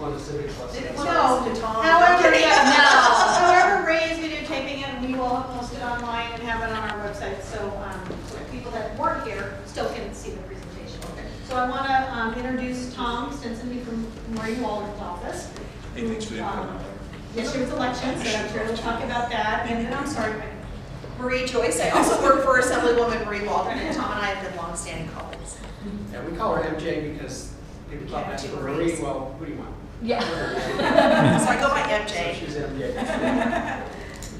want a civics lesson. However, Ray is videotaping it, and we will post it online and have it on our website, so people that weren't here still can see the presentation. Okay. So I want to introduce Tom Stinson from Marie Waldron's office. Hey, thanks for the info. Yesterday's election, so I'm sure we'll talk about that. And then I'm sorry, Marie Joyce. I also work for Assemblywoman Marie Waldron, and Tom and I have been long-standing colleagues. Yeah, we call her MJ because people thought that's for Marie. Well, who do you want? yeah. So I go by So MJ. she's MJ.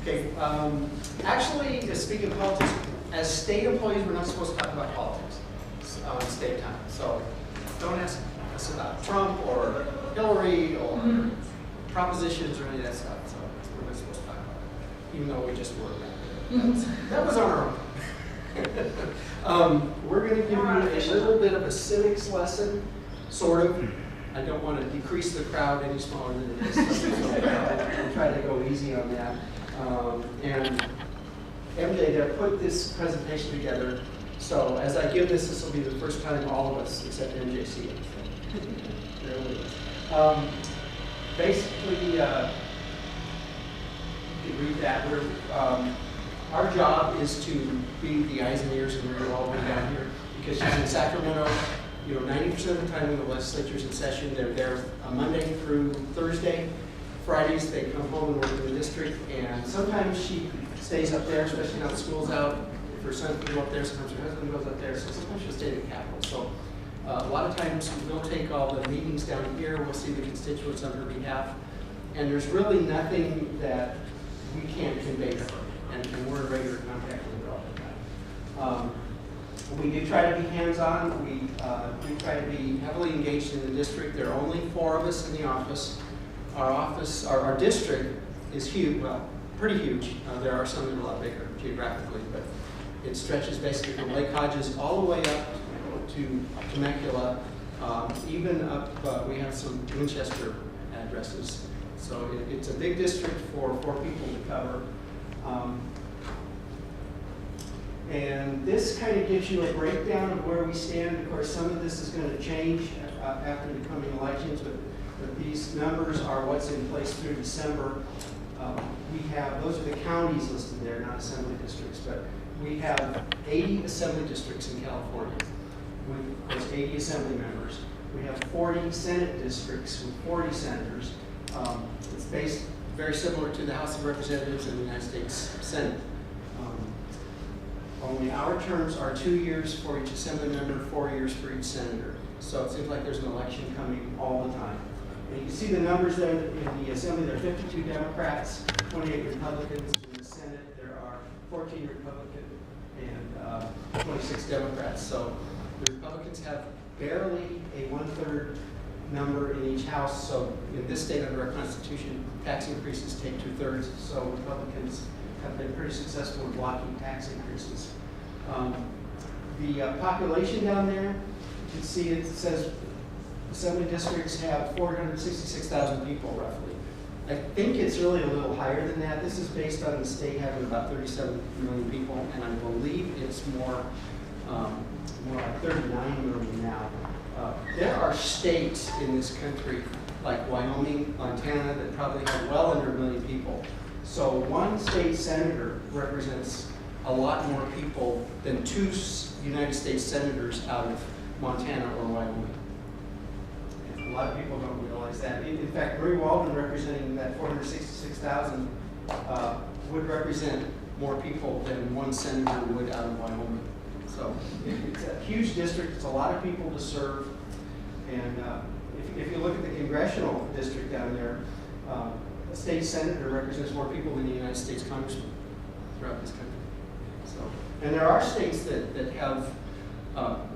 Okay. Actually, speaking of politics, as state employees, we're not supposed to talk about politics on state time. So don't ask us about Trump or Hillary or propositions or any of that stuff. So we're not supposed to talk about it, even though we just were. That was on our own. We're going to give you a little bit of a civics lesson, sort of. I don't want to decrease the crowd any smaller than it is. So we'll try to go easy on that. And MJ, to put this presentation together, so as I give this, this will be the first time all of us, except MJ, see it. Basically, you can read that. Our job is to be the eyes and ears of Marie Waldron down here because she's in Sacramento. 90% of the time when the legislature's in session, they're there Monday through Thursday. Fridays, they come home and work in the district, and sometimes she stays up there, especially now the school's out. If her son can go up there, sometimes her husband goes up there, so sometimes she'll stay at the Capitol. So a lot of times we'll take all the meetings down here, we'll see the constituents on her behalf, and there's really nothing that we can't convey to her. And we're in regular contact with her all the time. We do try to be hands-on. We try to be heavily engaged in the district. There are only 4 of us in the office. Our district is huge, well, pretty huge. There are some that are a lot bigger geographically, but it stretches basically from Lake Hodges all the way up to Temecula, even up, we have some Winchester addresses. So it's a big district for 4 people to cover. And this kind of gives you a breakdown of where we stand. Of course, some of this is going to change after the coming elections, but these numbers are what's in place through December. Those are the counties listed there, not assembly districts, but we have 80 assembly districts in California with, of course, 80 assembly members. We have 40 Senate districts with 40 senators. It's based very similar to the House of Representatives and the United States Senate. Only our terms are 2 years for each assembly member, 4 years for each senator. So it seems like there's an election coming all the time. And you can see the numbers there in the assembly. There are 52 Democrats, 28 Republicans. In the Senate, there are 14 Republicans and 26 Democrats. So the Republicans have barely a 1/3 number in each house. So in this state, under our Constitution, tax increases take 2/3. So Republicans have been pretty successful in blocking tax increases. The population down there, you can see it says assembly districts have 466,000 people roughly. I think it's really a little higher than that. This is based on the state having about 37 million people, and I believe it's more like 39 million now. There are states in this country like Wyoming, Montana that probably have well under 1 million people. So one state senator represents a lot more people than 2 United States senators out of Montana or Wyoming. And a lot of people don't realize that. In fact, Marie Waldron representing that 466,000 would represent more people than 1 senator would out of Wyoming. So it's a huge district. It's a lot of people to serve. And if you look at the congressional district down there, a state senator represents more people than the United States congressman throughout this country. So, and there are states that have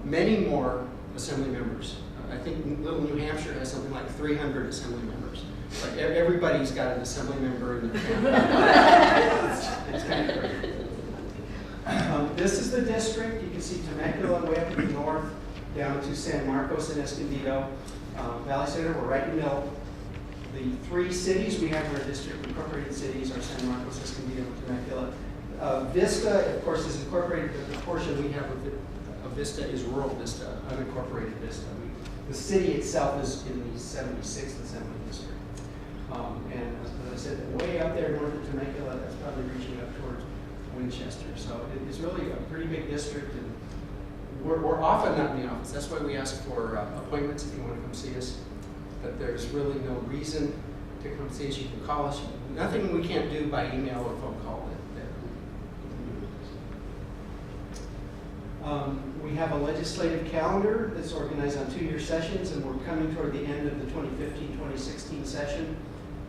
many more assembly members. I think little New Hampshire has something like 300 assembly members. Like everybody's got an assembly member in their family. It's kind of great. This is the district. You can see Temecula way up in the north, down to San Marcos and Escondido. Valley Center, we're right in the middle. The 3 cities we have in our district, incorporated cities, are San Marcos, Escondido, and Temecula. Vista, of course, is incorporated, but the portion we have of Vista is rural Vista, unincorporated Vista. The city itself is in the 76th Assembly District. And as I said, way up there north of Temecula, that's probably reaching up towards Winchester. So it's really a pretty big district, and we're often not in the office. That's why we ask for appointments if you want to come see us. But there's really no reason to come see us. You can call us. Nothing we can't do by email or phone call. We have a legislative calendar that's organized on 2-year sessions, and we're coming toward the end of the 2015-2016 session.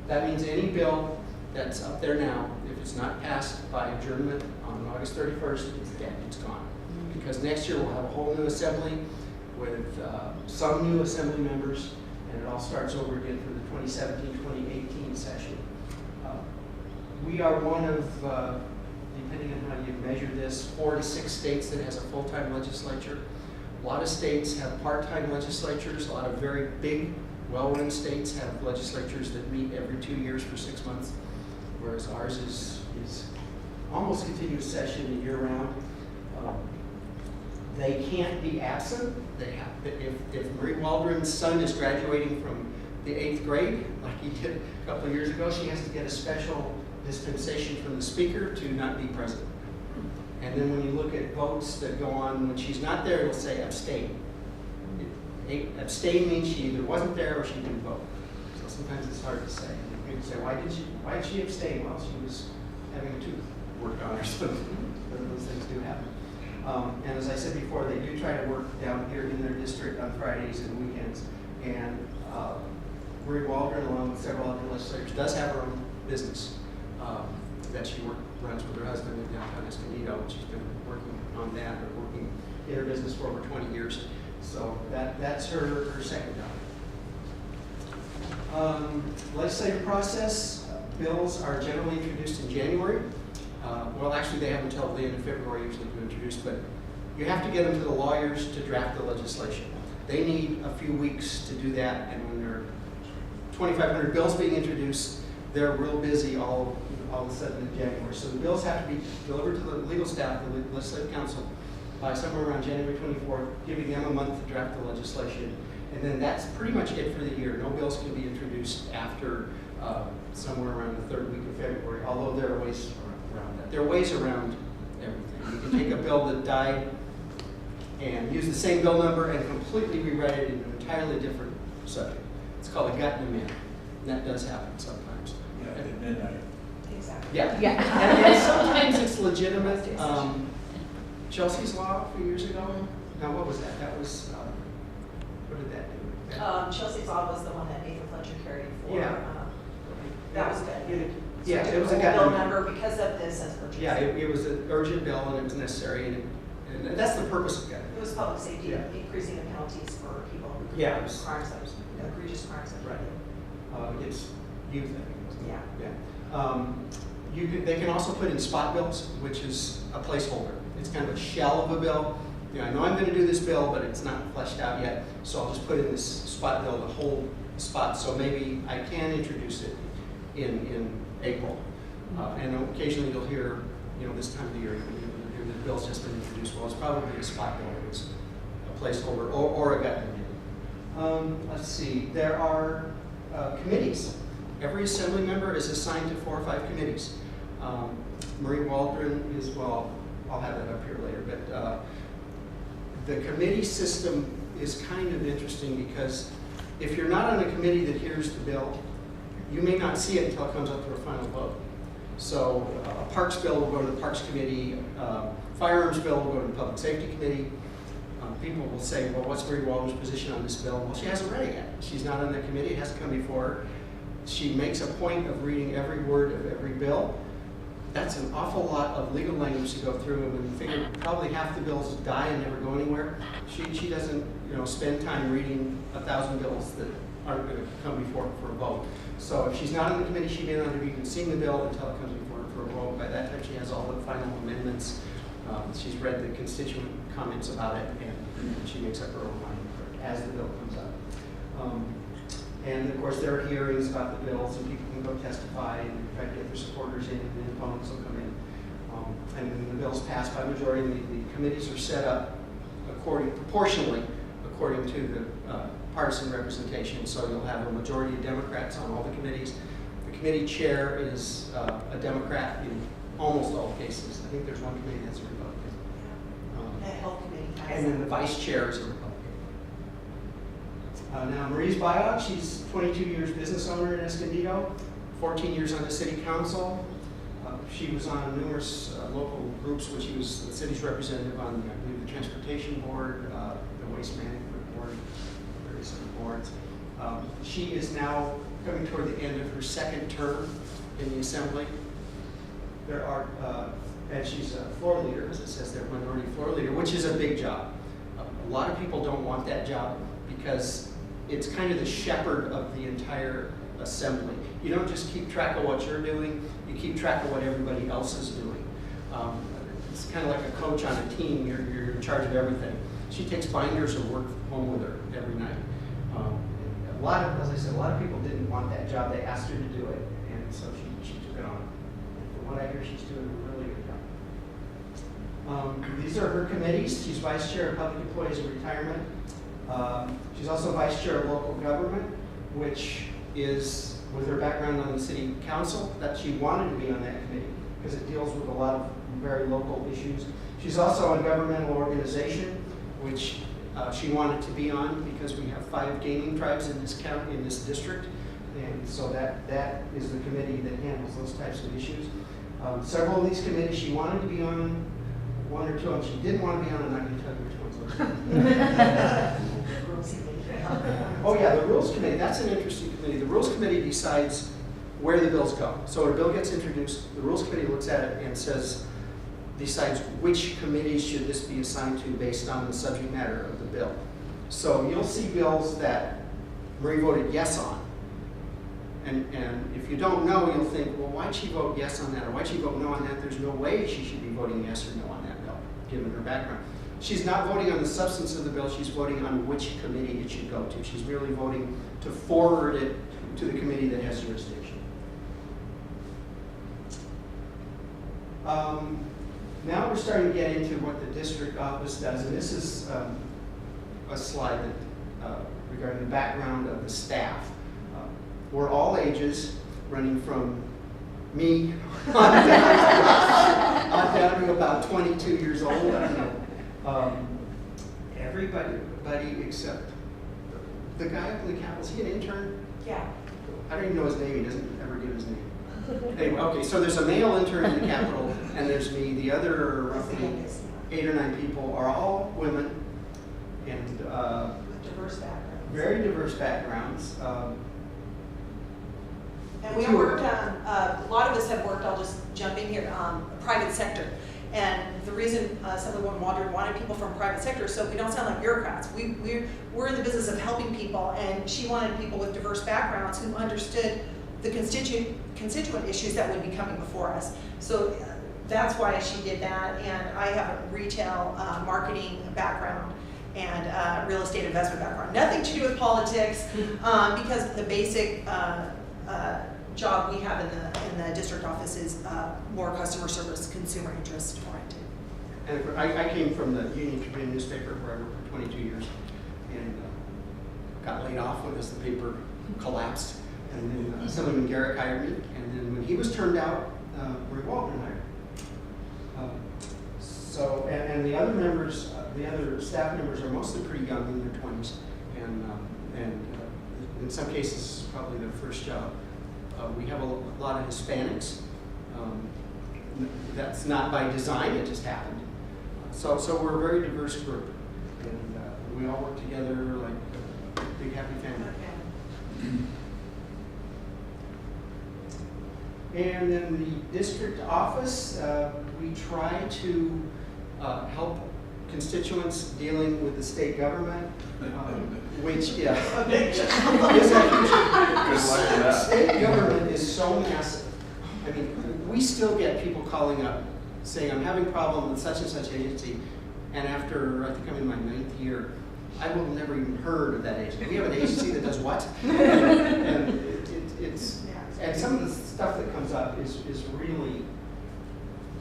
That means any bill that's up there now, if it's not passed by adjournment on August 31st, it's dead, it's gone. Because next year we'll have a whole new assembly with some new assembly members, and it all starts over again for the 2017-2018 session. We are one of, depending on how you measure this, 4 to 6 states that has a full-time legislature. A lot of states have part-time legislatures. A lot of very big, well-run states have legislatures that meet every 2 years for 6 months, whereas ours is almost continuous session year-round. They can't be absent. They have, if Marie Waldron's son is graduating from the 8th grade, like he did a couple of years ago, she has to get a special dispensation from the speaker to not be present. And then when you look at votes that go on when she's not there, it'll say abstain. Abstain means she either wasn't there or she didn't vote. So sometimes it's hard to say. You can say, why did she abstain? Well, she was having a tooth worked on or something. Those things do happen. And as I said before, they do try to work down here in their district on Fridays and weekends. And Marie Waldron, along with several other legislators, does have her own business that she runs with her husband in downtown Escondido. She's been working on that, or working in her business for over 20 years. So that's her second job. Legislative process, bills are generally introduced in January. Well, actually, they have until the end of February usually to introduce, but you have to get them to the lawyers to draft the legislation. They need a few weeks to do that, and when there are 2,500 bills being introduced, they're real busy all of a sudden in January. So the bills have to be delivered to the legal staff, the legislative council, by somewhere around January 24th, giving them a month to draft the legislation. And then that's pretty much it for the year. No bills can be introduced after somewhere around the 3rd week of February, although there are ways around that. There are ways around everything. You can take a bill that died and use the same bill number and completely rewrite it in an entirely different subject. It's called a gut and amend, and that does happen sometimes. Yeah, at midnight. Exactly. Yeah. Yeah. And sometimes it's legitimate. Chelsea's Law a few years ago. Now, what was that? That was, what did that do? Chelsea's Law was the one that Nathan Fletcher carried for. Yeah. That was good. Yeah, it was a bill gut. number because of this as urgency. Yeah, it was an urgent bill and it was necessary, and that's the purpose of gut. It was public safety, Yeah. increasing the penalties for people who commit Yeah. crimes that was egregious crimes that Right. It's youth, I think, wasn't it? Yeah. They can also put in spot bills, which is a placeholder. It's kind of a shell of a bill. I know I'm going to do this bill, but it's not fleshed out yet, so I'll just put in this spot bill to hold spot. So maybe I can introduce it in April. And occasionally you'll hear, this time of the year, you'll hear the bill's just been introduced. Well, it's probably a spot bill. It's a placeholder or a gut amendment. Let's see. There are committees. Every assembly member is assigned to 4 or 5 committees. Marie Waldron is, well, I'll have that up here later, but the committee system is kind of interesting because if you're not on a committee that hears the bill, you may not see it until it comes up for a final vote. So a Parks bill will go to the Parks Committee, Firearms bill will go to the Public Safety Committee. People will say, well, what's Marie Waldron's position on this bill? Well, she hasn't read it yet. She's not on the committee. It has to come before her. She makes a point of reading every word of every bill. That's an awful lot of legal language to go through, and when you figure probably half the bills die and never go anywhere, she doesn't spend time reading 1,000 bills that aren't going to come before her for a vote. So if she's not on the committee, she may not have even seen the bill until it comes before her for a vote. By that time, she has all the final amendments. She's read the constituent comments about it, and she makes up her own mind as the bill comes up. And of course, there are hearings about the bills, and people can go testify and try to get their supporters in, and then opponents will come in. And when the bill's passed by majority, the committees are set up proportionally according to the partisan representation, so you'll have a majority of Democrats on all the committees. The committee chair is a Democrat in almost all cases. I think there's one committee that's a Republican. The health committee. And then the vice chair is a Republican. Now Marie's bio, she's 22 years business owner in Escondido, 14 years on the city council. She was on numerous local groups when she was the city's representative on, I believe, the transportation board, the waste management board, various other boards. She is now coming toward the end of her second term in the assembly. There are, and she's a floor leader, as it says there, minority floor leader, which is a big job. A lot of people don't want that job because it's kind of the shepherd of the entire assembly. You don't just keep track of what you're doing, you keep track of what everybody else is doing. It's kind of like a coach on a team, you're in charge of everything. She takes binders of work home with her every night. A lot of, as I said, a lot of people didn't want that job. They asked her to do it, and so she took it on. And from what I hear, she's doing a really good job. These are her committees. She's vice chair of public employees and retirement. She's also vice chair of local government, which is, with her background on the city council, that she wanted to be on that committee because it deals with a lot of very local issues. She's also on governmental organization, which she wanted to be on because we have 5 gaming tribes in this county, in this district, and so that is the committee that handles those types of issues. Several of these committees she wanted to be on, 1 or 2 of them she didn't want to be on, and I'm not going to tell you which ones those are. Oh yeah, the Rules Committee, that's an interesting committee. The Rules Committee decides where the bills go. So a bill gets introduced, the Rules Committee looks at it and decides which committees should this be assigned to based on the subject matter of the bill. So you'll see bills that Marie voted yes on. And if you don't know, you'll think, well, why'd she vote yes on that, or why'd she vote no on that? There's no way she should be voting yes or no on that bill, given her background. She's not voting on the substance of the bill, she's voting on which committee it should go to. She's really voting to forward it to the committee that has jurisdiction. Now we're starting to get into what the district office does, and this is a slide that, regarding the background of the staff. We're all ages, running from me on down to about 22 years old. I don't know. Everybody except the guy up in the Capitol. Is he an intern? Yeah. I don't even know his name. He doesn't ever give his name. Anyway, okay, so there's a male intern in the Capitol, and there's me. The other roughly 8 or 9 people are all women, and With diverse backgrounds. very diverse backgrounds. And we worked on, a lot of us have worked, I'll just jump in here, private sector. And the reason Assemblywoman Waldron wanted people from private sector, so we don't sound like bureaucrats. We're in the business of helping people, and she wanted people with diverse backgrounds who understood the constituent issues that would be coming before us. So that's why she did that, and I have a retail marketing background and real estate investment background. Nothing to do with politics, because the basic job we have in the district office is more customer service, consumer interest oriented. And I came from the Union Tribune newspaper where I worked for 22 years, and got laid off as the paper collapsed. And then Assemblyman Garrick hired me, and then when he was turned out, Marie Waldron hired me. So, and the other members, the other staff members are mostly pretty young, in their 20s, and in some cases, probably their first job. We have a lot of Hispanics. That's not by design, it just happened. So we're a very diverse group, and we all work together like a big happy family. And in the district office, we try to help constituents dealing with the state government, which, yeah, state government is so massive. I mean, we still get people calling up saying, I'm having a problem with such and such agency, and after, I think I'm in my 9th year, I will have never even heard of that agency. We have an agency that does what? And and some of the stuff that comes up is really,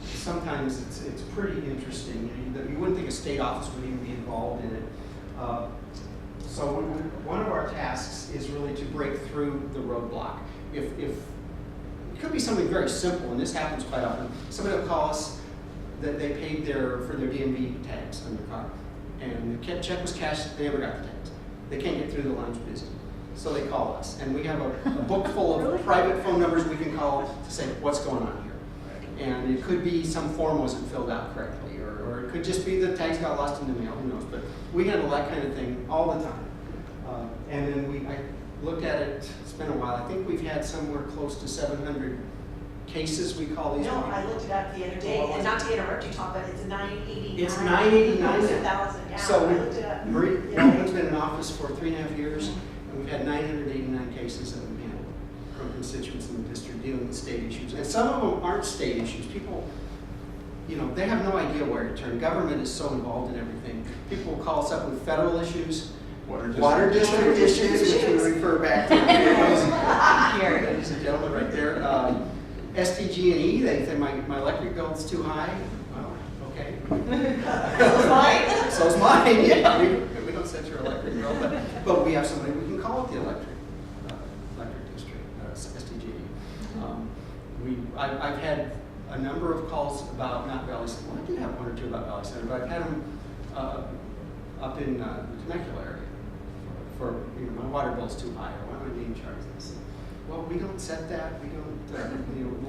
sometimes it's pretty interesting. You wouldn't think a state office would even be involved in it. So one of our tasks is really to break through the roadblock. If it could be something very simple, and this happens quite often. Somebody will call us that they paid for their DMV tags on their car, and the check was cashed. They never got the tags. They can't get through, the line's busy, so they call us, and we have a book full of private phone numbers we can call to say what's going on here. And it could be some form wasn't filled out correctly, or it could just be the tags got lost in the mail. Who knows? But we handle that kind of thing all the time. And then I looked at it. It's been a while. I think we've had somewhere close to 700 cases. We call these. No, I looked it up the other day, and not to interrupt you, Tom, but it's 989. It's 989. It's 1,000. Yeah, So I looked it up. Marie Waldron's been in office for 3.5 years, and we've had 989 cases that we've handled from constituents in the district dealing with state issues. And some of them aren't state issues. People, they have no idea where to turn. Government is so involved in everything. People will call us up with federal issues, water district issues, which we refer back to. Ladies and gentlemen, right there. SDG&E, they say my electric bill is too high. Well, okay. So's mine. So's mine, yeah. We don't set your electric bill, but we have somebody we can call at the electric district, SDG&E. I've had a number of calls about not Valleycenter. Well, I did have one or two about Valleycenter, but I've had them up in the Temecula area for my water bill's too high, or why am I being charged this? Well, we don't set that. We don't.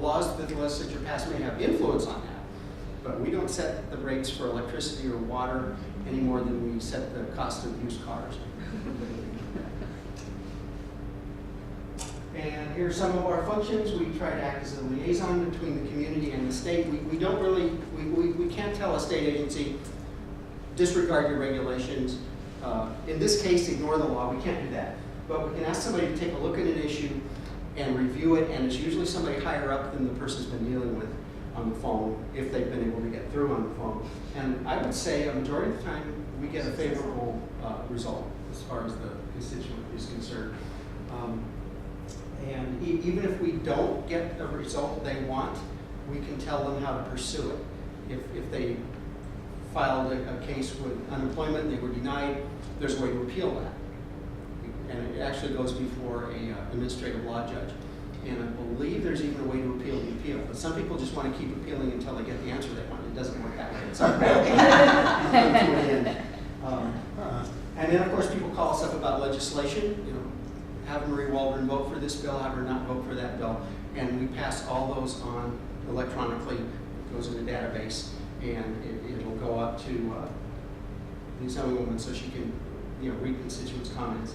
Laws that the legislature passed may have influence on that, but we don't set the rates for electricity or water any more than we set the cost of used cars. And here's some of our functions. We try to act as a liaison between the community and the state. We don't really, we can't tell a state agency, disregard your regulations. In this case, ignore the law. We can't do that. But we can ask somebody to take a look at an issue and review it, and it's usually somebody higher up than the person's been dealing with on the phone, if they've been able to get through on the phone. And I would say a majority of the time, we get a favorable result as far as the constituent is concerned. And even if we don't get the result they want, we can tell them how to pursue it. If they filed a case with unemployment and they were denied, there's a way to appeal that. And it actually goes before a administrative law judge. And I believe there's even a way to appeal the appeal. But some people just want to keep appealing until they get the answer they want. It doesn't work that way. It's not and then, of course, people call us up about legislation. Have Marie Waldron vote for this bill, have her not vote for that bill. And we pass all those on electronically. It goes in a database, and it'll go up to the Assemblywoman so she can read constituents' comments.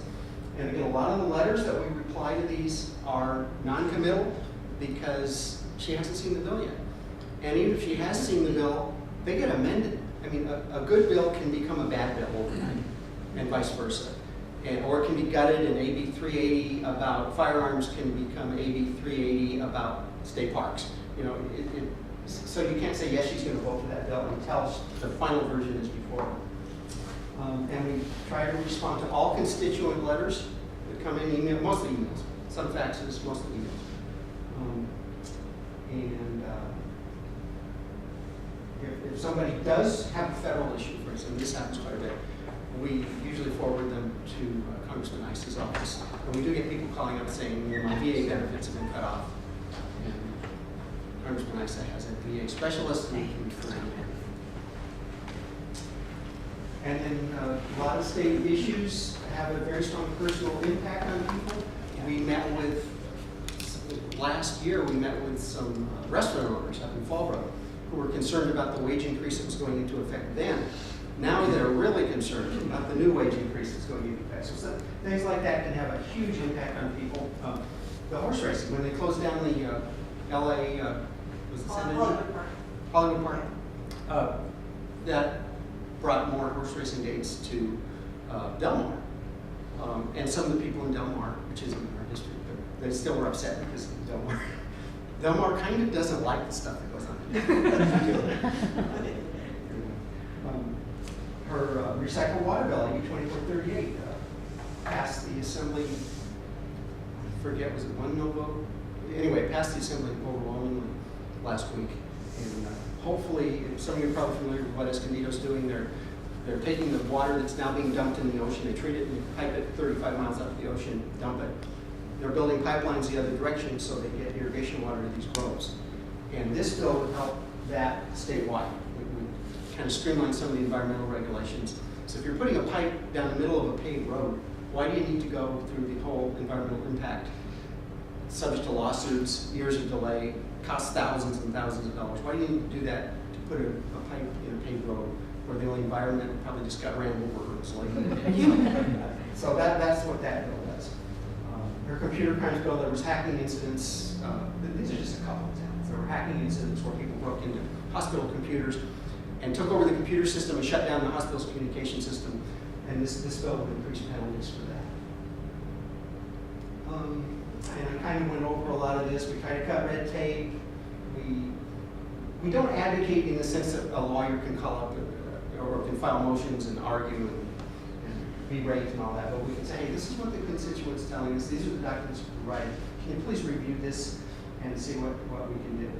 And again, a lot of the letters that we reply to these are non-committal because she hasn't seen the bill yet. And even if she has seen the bill, they get amended. I mean, a good bill can become a bad bill overnight, and vice versa. Or it can be gutted, and AB 380 about firearms can become AB 380 about state parks. So you can't say, yes, she's going to vote for that bill until the final version is before her. And we try to respond to all constituent letters that come in email, mostly emails, some faxes, mostly emails. If somebody does have a federal issue, for instance, this happens quite a bit, we usually forward them to Congressman Ice's office. And we do get people calling up saying, my VA benefits have been cut off. And Congressman Ice has a VA specialist, and he can refer them. And then a lot of state issues have a very strong personal impact on people. Last year we met with some restaurant owners up in Fall River who were concerned about the wage increase that was going into effect then. Now they're really concerned about the new wage increase that's going into effect. So things like that can have a huge impact on people. The horse racing, when they closed down the LA, was it Hollywood Park? That brought more horse racing dates to Del Mar. And some of the people in Del Mar, which isn't in our district, but they still were upset because of Del Mar kind of doesn't like the stuff that goes on. Her recycled water bill, U 2438, passed the assembly. I forget, was it 1-no vote? Anyway, it passed the assembly overwhelmingly last week. And hopefully, some of you are probably familiar with what Escondido's doing. They're They're taking the water that's now being dumped in the ocean, they treat it and pipe it 35 miles out to the ocean, dump it. They're building pipelines the other direction so they get irrigation water to these groves. And this bill would help that statewide. It would kind of streamline some of the environmental regulations. So if you're putting a pipe down the middle of a paved road, why do you need to go through the whole environmental impact? Subject to lawsuits, years of delay, costs thousands and thousands of dollars. Why do you need to do that to put a pipe in a paved road where the only environment probably just got ran over? So that's what that bill does. Her computer crimes bill, there was hacking incidents. These are just a couple examples. There were hacking incidents where people broke into hospital computers and took over the computer system and shut down the hospital's communication system. And this bill would increase penalties for that. And I kind of went over a lot of this. We try to cut red tape. We don't advocate in the sense that a lawyer can call up or can file motions and argue and berate and all that, but we can say, hey, this is what the constituent's telling us. These are the documents we provided. Can you please review this and see what we can do?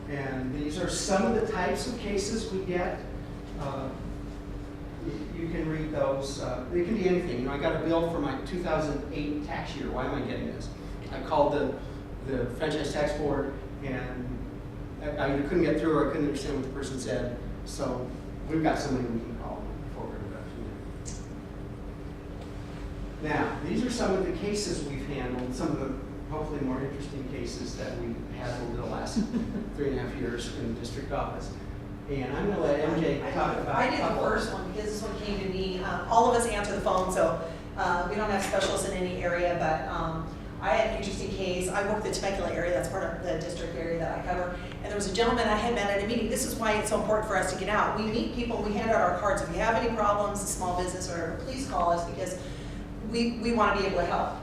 And these are some of the types of cases we get. You can read those. It can be anything. You know, I got a bill for my 2008 tax year. Why am I getting this? I called the franchise tax board, and I either couldn't get through or I couldn't understand what the person said. So we've got somebody we can call for introduction. Now, these are some of the cases we've handled, some of the hopefully more interesting cases that we've had over the last 3.5 years in the district office. And I'm going to let MJ talk about. I did the first one because this one came to me. All of us answer the phone, so we don't have specialists in any area, but I had an interesting case. I work the Temecula area, that's part of the district area that I cover. And there was a gentleman I had met at a meeting. This is why it's so important for us to get out. We meet people, we hand out our cards. If you have any problems, a small business or whatever, please call us because we want to be able to help.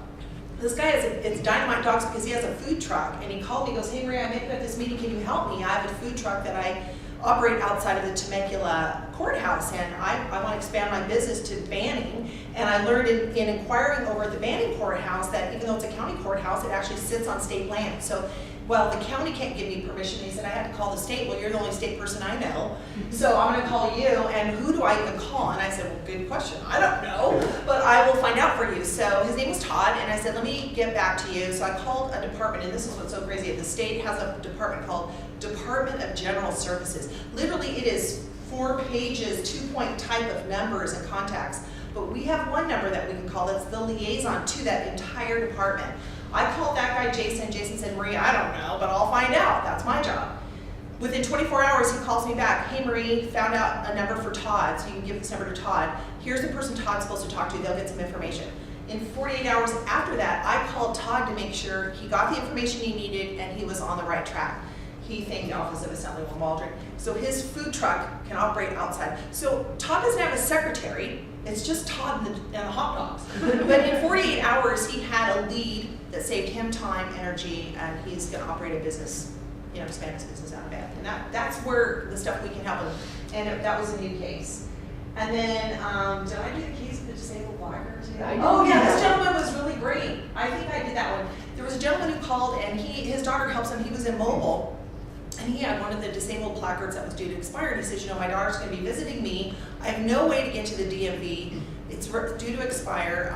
This guy it's Dynamite Dogs because he has a food truck, and he called me, he goes, hey Maria, I met you at this meeting, can you help me? I have a food truck that I operate outside of the Temecula courthouse, and I want to expand my business to Banning. And I learned in inquiring over at the Banning courthouse that even though it's a county courthouse, it actually sits on state land. So, well, the county can't give me permission. He said, I had to call the state. Well, you're the only state person I know. So I'm going to call you, and who do I even call? And I said, well, good question. I don't know, but I will find out for you. So his name was Todd, and I said, let me get back to you. So I called a department, and this is what's so crazy. The state has a department called Department of General Services. Literally, it is 4 pages, 2-point type of numbers and contacts. But we have one number that we can call that's the liaison to that entire department. I called that guy, Jason. Jason said, Marie, I don't know, but I'll find out. That's my job. Within 24 hours, he calls me back. Hey, Marie, found out a number for Todd, so you can give this number to Todd. Here's the person Todd's supposed to talk to. They'll get some information. In 48 hours after that, I called Todd to make sure he got the information he needed and he was on the right track. He thanked the Office of Assemblyman Waldron. So his food truck can operate outside. So Todd doesn't have a secretary. It's just Todd and the hot dogs. But in 48 hours, he had a lead that saved him time, energy, and he's going to operate a business, expand his business out of bed. And that's where the stuff we can help him. And that was a new case. And then, did I do the case of the disabled blocker too? Oh yeah, this gentleman was really great. I think I did that one. There was a gentleman who called, and his daughter helps him. He was immobile. And he had one of the disabled placards that was due to expire. And he says, my daughter's going to be visiting me. I have no way to get to the DMV. It's due to expire.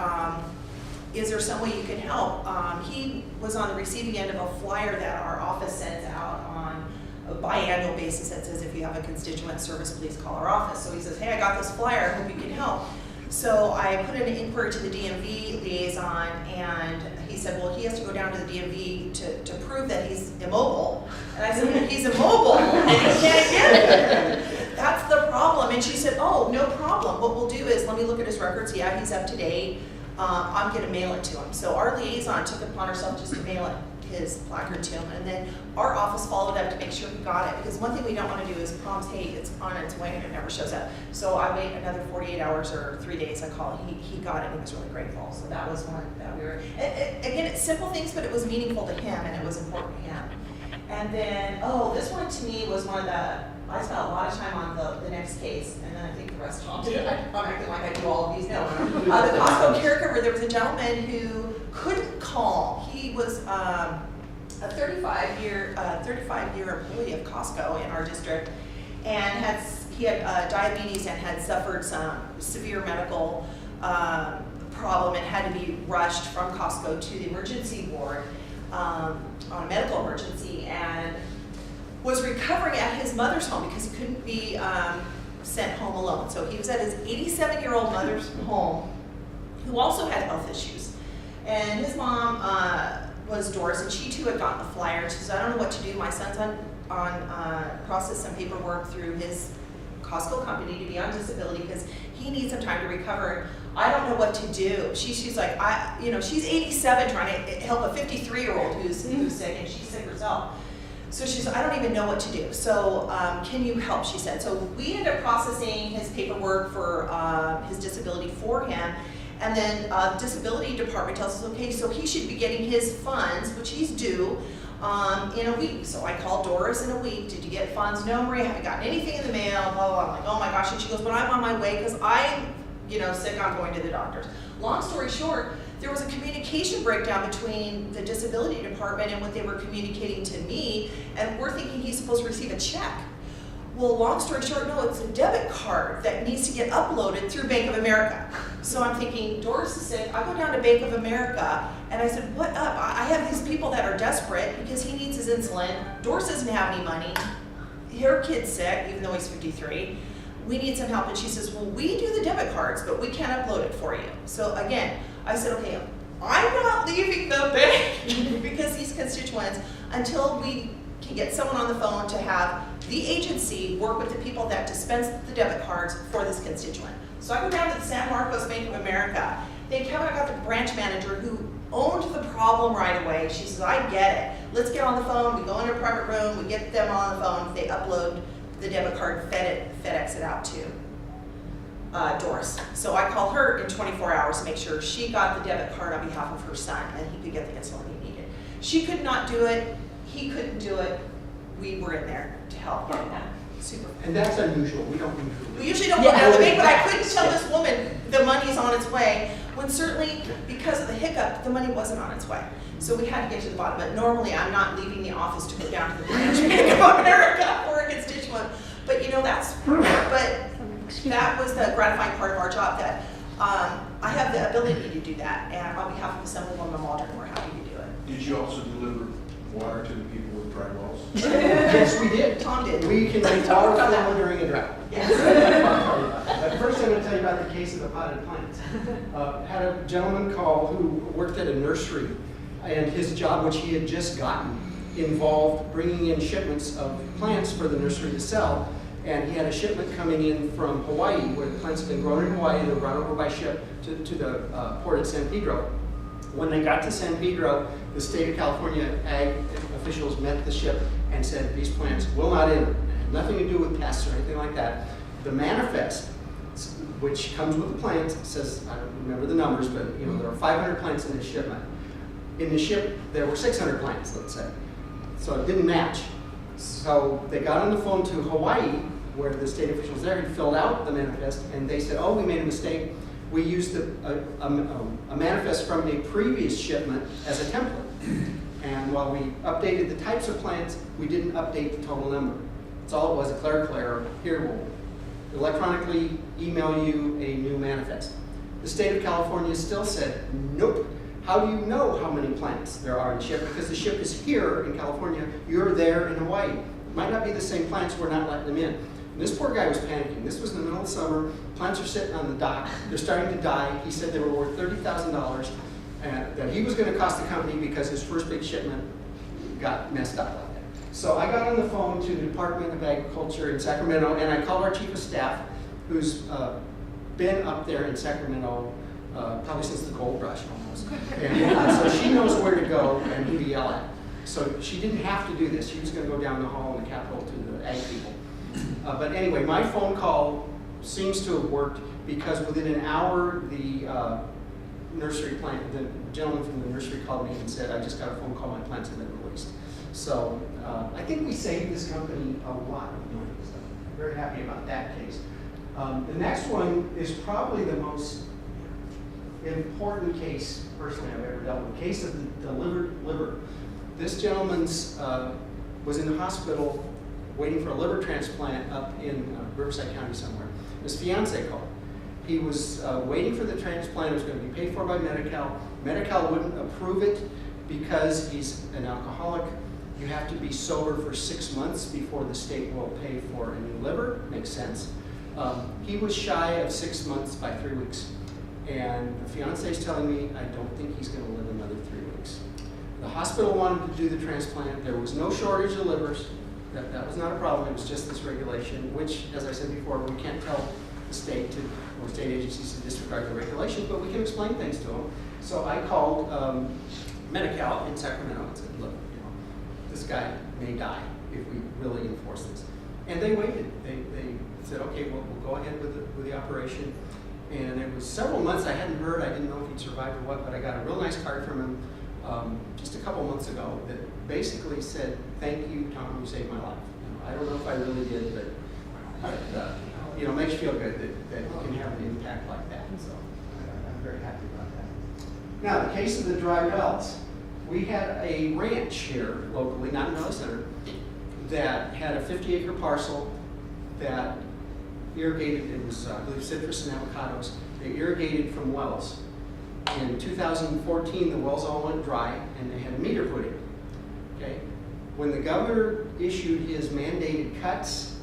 Is there some way you can help? He was on the receiving end of a flyer that our office sends out on a biannual basis that says, if you have a constituent service, please call our office. So he says, hey, I got this flyer. I hope you can help. So I put in an inquiry to the DMV liaison, and he said, well, he has to go down to the DMV to prove that he's immobile. And I said, well, he's immobile and he can't get it. That's the problem. And she said, oh, no problem. What we'll do is, let me look at his records. Yeah, he's up to date. I'm going to mail it to him. So our liaison took it upon herself just to mail it, his placard to him. And then our office followed up to make sure he got it. Because one thing we don't want to do is promise, hey, it's on its way and it never shows up. So I wait another 48 hours or 3 days. I call it. He got it and he was really grateful. So that was one that we were, again, it's simple things, but it was meaningful to him and it was important to him. And then, this one to me was one of the, I spent a lot of time on the next case, and then I think the rest Tom did. I'm acting like I do all of these now. The Costco caregiver, there was a gentleman who couldn't call. He was a 35-year employee of Costco in our district, and he had diabetes and had suffered some severe medical problem and had to be rushed from Costco to the emergency ward on a medical emergency, and was recovering at his mother's home because he couldn't be sent home alone. So he was at his 87-year-old mother's home, who also had health issues. And his mom was Doris, and she too had gotten the flyer. She said, I don't know what to do. My son's on process some paperwork through his Costco company to be on disability because he needs some time to recover. I don't know what to do. She's like, she's 87 trying to help a 53-year-old who's sick, and she's sick herself. So she said, I don't even know what to do. So can you help, she said. So we ended up processing his paperwork for his disability for him. And then disability department tells us, okay, so he should be getting his funds, which he's due, in a week. So I called Doris in a week. Did you get funds? No, Maria, I haven't gotten anything in the mail, blah, blah, blah. I'm like, oh my gosh. And she goes, but I'm on my way because I'm, sick, I'm going to the doctors. Long story short, there was a communication breakdown between the disability department and what they were communicating to me, and we're thinking he's supposed to receive a check. Well, long story short, no, it's a debit card that needs to get uploaded through Bank of America. So I'm thinking, Doris is sick, I go down to Bank of America, and I said, what up? I have these people that are desperate because he needs his insulin. Doris doesn't have any money. Her kid's sick, even though he's 53. We need some help. And she says, well, we do the debit cards, but we can't upload it for you. So again, I said, okay, I'm not leaving the bank because these constituents, until we can get someone on the phone to have the agency work with the people that dispense the debit cards for this constituent. So I go down to the San Marcos Bank of America. They come, I got the branch manager who owned the problem right away. She says, I get it. Let's get on the phone. We go into a private room. We get them on the phone. They upload the debit card, FedEx it out to Doris. So I called her in 24 hours to make sure she got the debit card on behalf of her son and he could get the insulin he needed. She could not do it. He couldn't do it. We were in there to help get that. Super. And that's unusual. We usually don't go down to the bank, but I couldn't tell this woman the money's on its way, when certainly because of the hiccup, the money wasn't on its way. So we had to get to the bottom. But normally I'm not leaving the office to go down to the branch Bank of America for a constituent. But that was the gratifying part of our job, that I have the ability to do that. And on behalf of Assemblywoman Waldron, we're happy to do it. Did you also deliver water to the people with dry wells? Yes, we did. Tom did. We can make water flow during a drought. Yes. But first I'm going to tell you about the case of the potted plants. Had a gentleman call who worked at a nursery, and his job, which he had just gotten, involved bringing in shipments of plants for the nursery to sell. And he had a shipment coming in from Hawaii, where the plants have been grown in Hawaii. They were brought over by ship to the port at San Pedro. When they got to San Pedro, the state of California ag officials met the ship and said, these plants will not enter. Nothing to do with pests or anything like that. The manifest, which comes with the plants, says, I don't remember the numbers, but there are 500 plants in this shipment. In the ship, there were 600 plants, let's say. So it didn't match. So they got on the phone to Hawaii, where the state officials there had filled out the manifest, and they said, oh, we made a mistake. We used a manifest from a previous shipment as a template. And while we updated the types of plants, we didn't update the total number. That's all it was, a clerical error. Here, we'll electronically email you a new manifest. The state of California still said, nope. How do you know how many plants there are in the ship? Because the ship is here in California, you're there in Hawaii. It might not be the same plants, we're not letting them in. And this poor guy was panicking. This was in the middle of summer, plants are sitting on the dock, they're starting to die. He said they were worth $30,000, and that he was going to cost the company because his first big shipment got messed up like that. So I got on the phone to the Department of Agriculture in Sacramento, and I called our chief of staff, who's been up there in Sacramento probably since the gold rush almost. And so she knows where to go and who to yell at. So she didn't have to do this. She was going to go down the hall in the Capitol to the ag people. But anyway, my phone call seems to have worked because within an hour, the nursery plant, the gentleman from the nursery called me and said, I just got a phone call, my plants have been released. So I think we saved this company a lot of money. So I'm very happy about that case. The next one is probably the most important case, personally, I've ever dealt with. Case of the delivered liver. This gentleman's was in the hospital waiting for a liver transplant up in Riverside County somewhere. His fiance called. He was waiting for the transplant. It was going to be paid for by Medi-Cal. Medi-Cal wouldn't approve it because he's an alcoholic. You have to be sober for 6 months before the state will pay for a new liver. Makes sense. He was shy of 6 months by 3 weeks. And the fiance is telling me, I don't think he's going to live another 3 weeks. The hospital wanted to do the transplant. There was no shortage of livers. That was not a problem. It was just this regulation, which, as I said before, we can't tell the state to, or state agencies to disregard the regulations, but we can explain things to them. So I called Medi-Cal in Sacramento and said, look, this guy may die if we really enforce this. And they waited. They said, okay, well, we'll go ahead with the operation. And it was several months I hadn't heard. I didn't know if he'd survived or what, but I got a real nice card from him just a couple months ago that basically said, thank you, Tom, you saved my life. I don't know if I really did, but it makes you feel good that you can have an impact like that. So I'm very happy about that. Now, the case of the dry wells. We had a ranch here locally, not in Valleycenter, that had a 50-acre parcel that irrigated. It was, I believe, citrus and avocados. They irrigated from wells. In 2014, the wells all went dry, and they had a meter put in. Okay, when the governor issued his mandated cuts,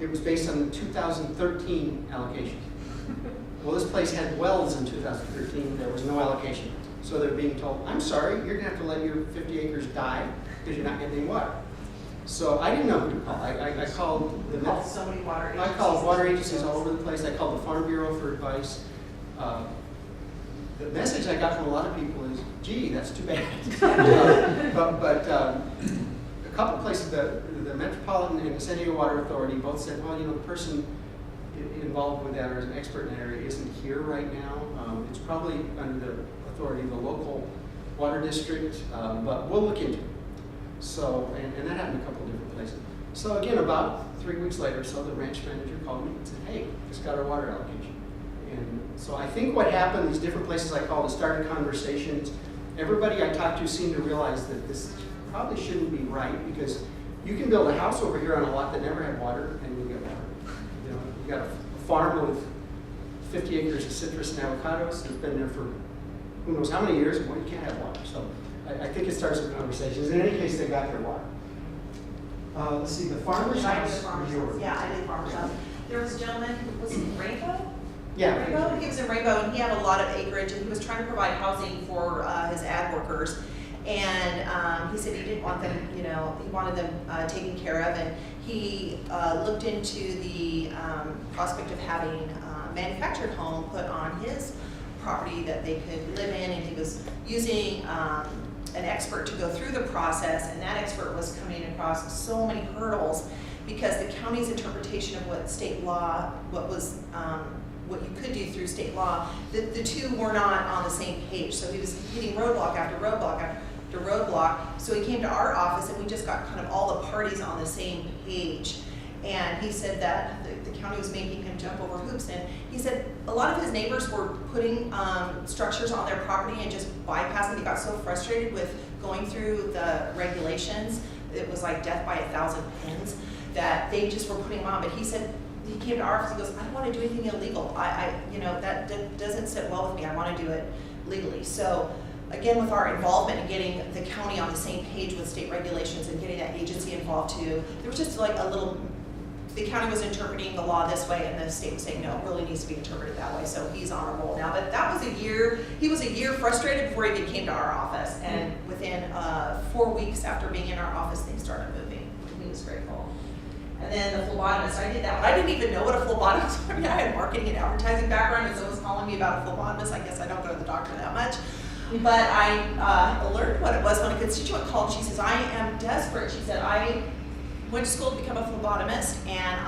it was based on the 2013 allocation. Well, this place had wells in 2013. There was no allocation. So they're being told, I'm sorry, you're going to have to let your 50 acres die because you're not getting any water. So I didn't know who to call. I called So many water agencies. I called water agencies all over the place. I called the Farm Bureau for advice. The message I got from a lot of people is, gee, that's too bad. but a couple places, the Metropolitan and the San Diego Water Authority both said, well, the person involved with that or is an expert in that area isn't here right now. It's probably under the authority of the local water district, but we'll look into it. So, and that happened a couple of different places. So again, about 3 weeks later, so the ranch manager called me and said, hey, just got our water allocation. And so I think what happened, these different places I called, started conversations. Everybody I talked to seemed to realize that this probably shouldn't be right, because you can build a house over here on a lot that never had water, and you get water. You got a farm with 50 acres of citrus and avocados. It's been there for who knows how many years, and well, you can't have water. So I think it starts with conversations. In any case, they got their water. Let's see, the farmer's house. Yeah, I did farmer's house. There was a gentleman, was he in Rainbow? Yeah. Rainbow, he was in Rainbow, and he had a lot of acreage, and he was trying to provide housing for his ag workers. And he said he didn't want them, he wanted them taken care of, and he looked into the prospect of having a manufactured home put on his property that they could live in, and he was using an expert to go through the process, and that expert was coming across so many hurdles because the county's interpretation of what state law, what you could do through state law, the two were not on the same page. So he was hitting roadblock after roadblock after roadblock. So he came to our office, and we just got kind of all the parties on the same page. And he said that the county was making him jump over hoops. And he said a lot of his neighbors were putting structures on their property and just bypassing. He got so frustrated with going through the regulations, it was like death by 1,000 pins, that they just were putting them on. But he said, he came to our office, he goes, I don't want to do anything illegal. That doesn't sit well with me. I want to do it legally. So again, with our involvement in getting the county on the same page with state regulations and getting that agency involved too, there was just like a little, the county was interpreting the law this way, and the state was saying, no, it really needs to be interpreted that way. So he's on a roll now. But that was a year, he was a year frustrated before he even came to our office. And within 4 weeks after being in our office, things started moving. He was grateful. And then the phlebotomist, I did that. But I didn't even know what a phlebotomist was. I mean, I had marketing and advertising background, and someone was calling me about a phlebotomist. I guess I don't go to the doctor that much. But I learned what it was when a constituent called. She says, I am desperate. She said, I went to school to become a phlebotomist, and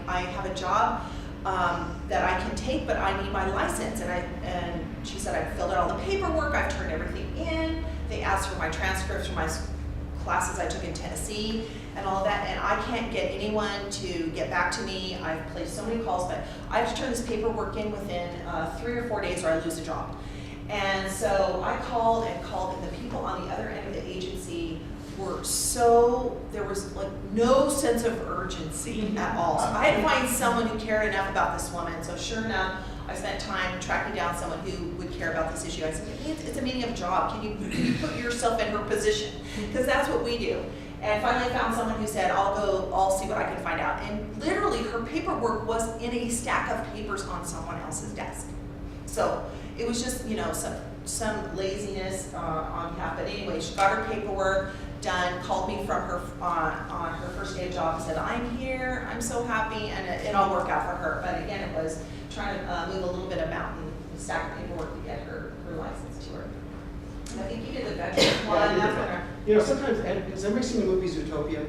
I have a job that I can take, but I need my license. And she said, I've filled out all the paperwork, I've turned everything in. They asked for my transcripts from my classes I took in Tennessee and all of that, and I can't get anyone to get back to me. I've placed so many calls, but I have to turn this paperwork in within 3 or 4 days or I lose a job. And so I called, and the people on the other end of the agency were so, there was like no sense of urgency at all. So I had to find someone who cared enough about this woman. So sure enough, I spent time tracking down someone who would care about this issue. I said, hey, it's a meaning of job. Can you put yourself in her position? Because that's what we do. And finally I found someone who said, I'll see what I can find out. And literally her paperwork was in a stack of papers on someone else's desk. So it was just, you know, some laziness on behalf. But anyway, she got her paperwork done, called me from her on her first day of job and said, I'm here, I'm so happy, and it all worked out for her. But again, it was trying to move a little bit of mountain, stack of paperwork to get her license to her. And I think you did the veteran one. You know, sometimes, has everybody seen the movie Zootopia?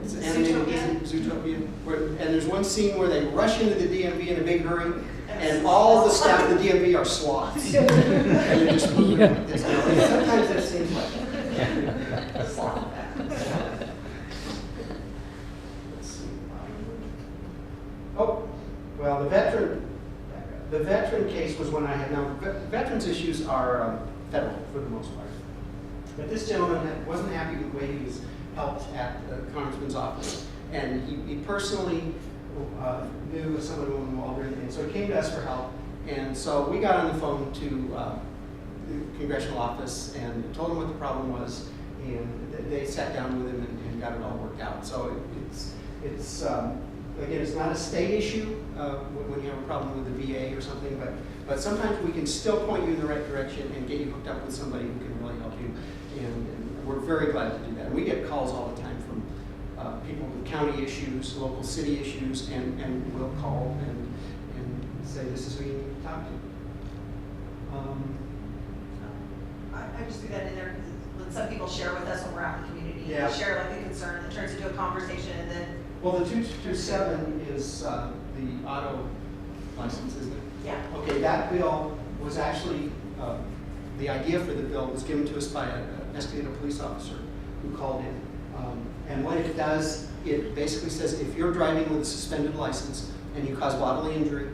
It's an animated Zootopia. And there's one scene where they rush into the DMV in a big hurry, and all the staff of the DMV are sloths. And they're just moving. Yeah. Sometimes that seems like sloth. Let's see. Oh, well, the veteran case was one I had. Now, veterans issues are federal for the most part. But this gentleman wasn't happy with the way he was helped at the congressman's office. And he personally knew someone in Waldron, and so he came to us for help. And so we got on the phone to the congressional office and told him what the problem was, and they sat down with him and got it all worked out. So it's again, it's not a state issue when you have a problem with the VA or something, but sometimes we can still point you in the right direction and get you hooked up with somebody who can really help you. And we're very glad to do that. And we get calls all the time from people with county issues, local city issues, and we'll call and say, this is who you need to talk to. I just threw that in there because when some people share with us when we're out in the community, Yeah. they share like a concern that turns into a conversation, and then Well, the 227 is the auto license, isn't it? yeah. Okay, that bill was actually, the idea for the bill was given to us by an Escondido police officer who called in. And what it does, it basically says if you're driving with a suspended license and you cause bodily injury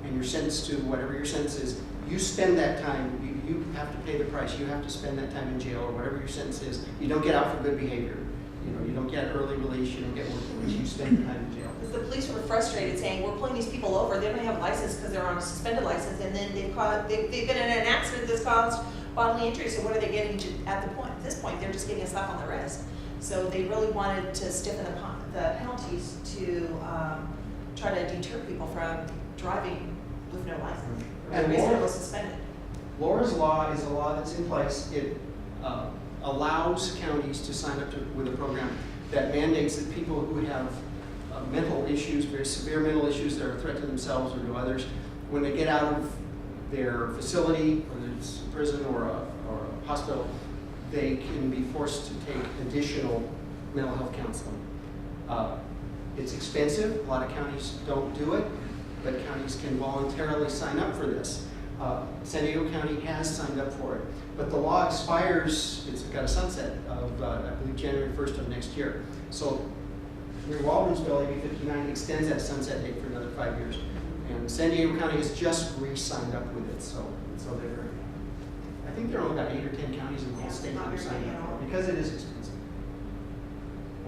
and you're sentenced to whatever your sentence is, you spend that time, you have to pay the price, you have to spend that time in jail or whatever your sentence is. You don't get out for good behavior. You know, you don't get early release, you don't get work release, you spend the time in jail. Because the police were frustrated saying, we're pulling these people over, they don't have a license because they're on a suspended license, and then they've been in an accident that's caused bodily injury, so what are they getting to, at this point, they're just getting a slap on the wrist. So they really wanted to stiffen the penalties to try to deter people from driving with no license. And the reason more- it was suspended. Laura's law is a law that's in place. It allows counties to sign up with a program that mandates that people who have mental issues, very severe mental issues that are a threat to themselves or to others, when they get out of their facility, whether it's a prison or a hospital, they can be forced to take additional mental health counseling. It's expensive. A lot of counties don't do it, but counties can voluntarily sign up for this. San Diego County has signed up for it, but the law expires, it's got a sunset of, I believe, January 1st of next year. So your Waldron's bill, AB 59, extends that sunset date for another 5 years. And San Diego County has just re-signed up with it, so they're very, I think there are only about 8 or 10 counties in the whole state that have signed up for it, because it is expensive.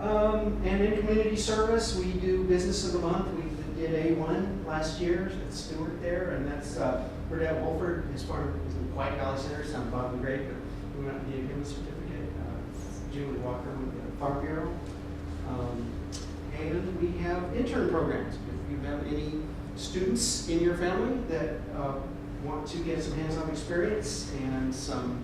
And in community service, we do Business of the Month. We did A1 last year at Stewart there, and that's Burdette Wolford. His farm is in White Valleycenter, it's on the bottom of the grade, but we went to give him a certificate. Julie Walker with the Farm Bureau. And we have intern programs. If you have any students in your family that want to get some hands-on experience and some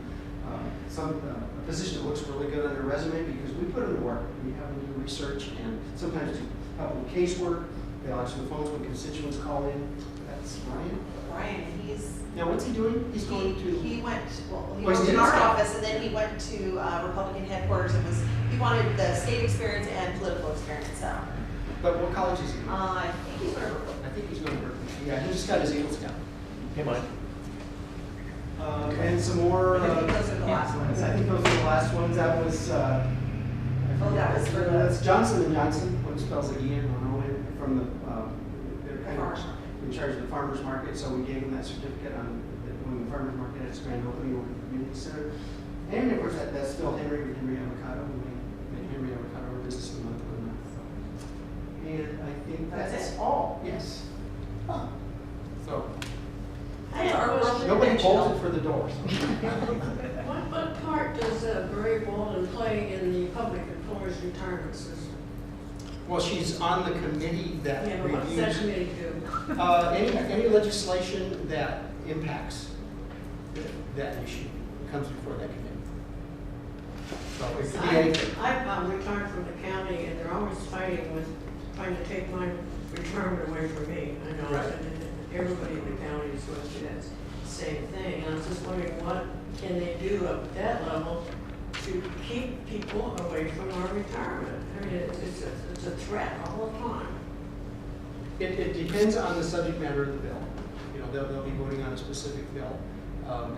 a position that looks really good on their resume, because we put them to work. We have them do research and sometimes do help with casework. They answer the phones when constituents call in. That's Ryan. Ryan, he's Now, what's he doing? He's going to. He went, well, he Oh, he's was in in our state. office, and then he went to Republican headquarters and he wanted the state experience and political experience, so. But what college is he going to? I think he's going to Berkeley. I think he's going to Berkeley. Yeah, he just got his Eagle Scout. Hey, Mike. And some more. I think those are the last ones. I think those are the last ones. That was. Oh, that was for the- That's Johnson & Johnson, what spells like Ian or Owen, from the. They're kind Farmers of market. in charge of the farmers market, so we gave them that certificate on when the farmers market had its grand opening over at the community center. And of course, that's still Henry Avocado. We make Henry Avocado our business of the month. And I think That's that's it? all, yes. Huh. So, I have a question. nobody bolted for the doors. What part does Marie Waldron play in the public employees retirement system? Well, she's on the committee that Yeah, but what's that reviews committee do? any legislation that impacts that issue comes before that committee. So it could be anything. I'm retired from the county, and they're always fighting with trying to take my retirement away from me. I know, Right. and everybody in the county is going through that same thing. And I was just wondering, what can they do at that level to keep people away from our retirement? I mean, it's a threat all the time. It depends on the subject matter of the bill. You know, they'll be voting on a specific bill,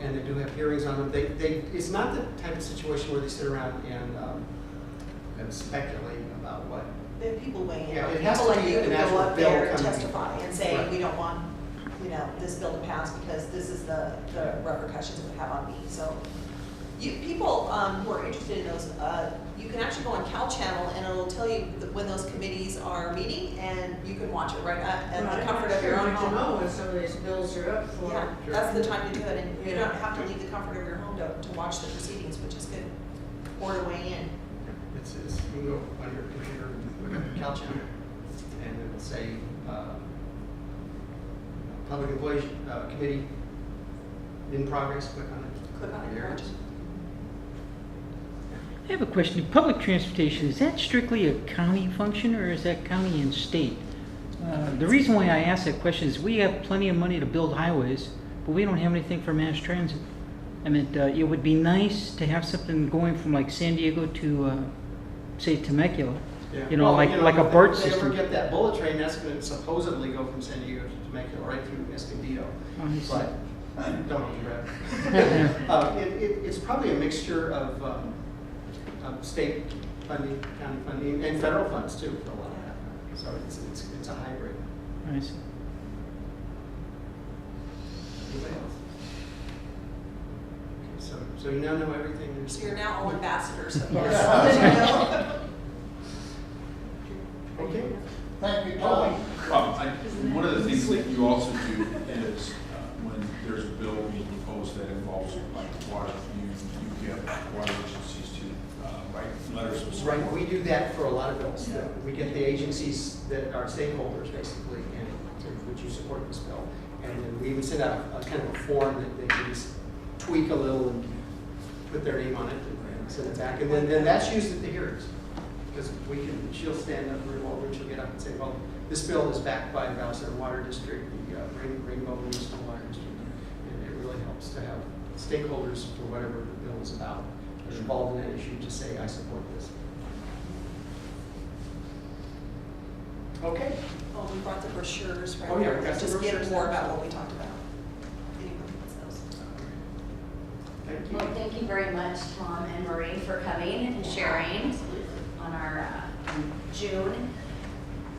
and they do have hearings on them. It's not the type of situation where they sit around and speculate about what. They have people weighing in. Yeah, it has People to like be you an to actual go up bill there and coming. testify and say, Right. we don't want, this bill to pass because this is the repercussions it would have on me. So people who are interested in those, you can actually go on Cal Channel and it'll tell you when those committees are meeting and you can watch it right at the comfort of your own I'd like to know home. when some of these bills are up for. Yeah, that's the time to do it, and you Yeah. don't have to leave the comfort of your home to watch the proceedings, which is good, or to weigh in. It's you can go on your computer and look up the Cal Channel, and it'll say Public Employees Committee in progress. Click on it. Click on it, There watch. I have a question. Public transportation, is that strictly a county function or is that county and state? The reason why I ask that question is we have plenty of money to build highways, but we don't have anything for mass transit. I mean, it would be nice to have something going from like San Diego to, say, Temecula. Yeah. You know, Well, like a if BART they system. ever get that bullet train, that's going to supposedly go from San Diego to Temecula right through Escondido. Oh, I see. But don't hold your breath. It's probably a mixture of state funding, county funding, and federal funds too for a lot of that. So it's a hybrid. I see. Anybody else? Okay, so you now know everything there's. So you're now all ambassadors of Yeah. this. Okay. Thank you, Tom. One of the things that you also do is when there's a bill being proposed that involves like water, you get water agencies to write letters of support. Right, we do that for a lot of bills. We get the agencies that are stakeholders basically, and would you support this bill? And then we even send out a kind of a form that they can just tweak a little and put their name on it and send it back. And then that's used at the hearings. Because she'll stand up, Waldron, she'll get up and say, well, this bill is backed by the Valleycenter Water District, the Rainbow Municipal Water District. And it really helps to have stakeholders for whatever the bill is about that are involved in that issue to say, I support this. Okay. Oh, we brought the brochures right Oh, yeah, there. we got some Just get brochures more there. about what we talked about. Anyone wants those? Thank you. Well, thank you very much, Tom and Marie, for coming and sharing on our in June.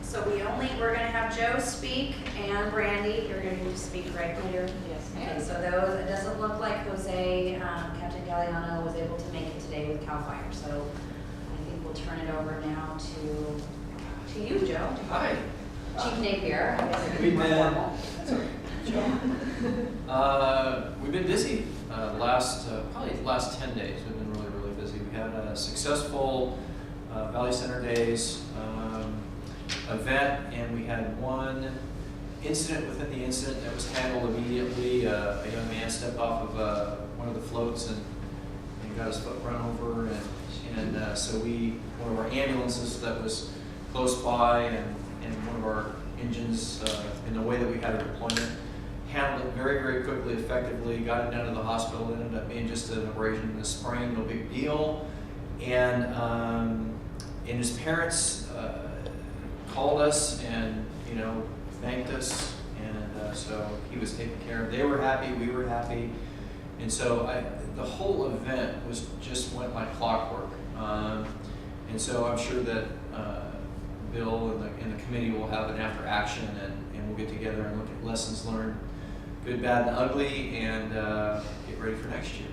So we're going to have Joe speak and Brandy, you're going to speak right later? Yes. Okay, so those, it doesn't look like Jose, Captain Galliano was able to make it today with CAL FIRE. So I think we'll turn it over now to you, Joe. Hi. Chief Napier. I guess it could be We've more been, formal. we've been busy probably the last 10 days. We've been really, really busy. We had a successful Valley Center Days event, and we had one incident within the incident that was handled immediately. A young man stepped off of one of the floats and got his foot run over, and so one of our ambulances that was close by and one of our engines, in the way that we had a deployment, handled it very, very quickly, effectively, got him down to the hospital. It ended up being just an abrasion in the sprain, no big deal. And his parents called us and, thanked us. And so he was taken care of. They were happy, we were happy. And so the whole event just went like clockwork. And so I'm sure that Bill and the committee will have an after action, and we'll get together and look at lessons learned, good, bad, and ugly, and get ready for next year.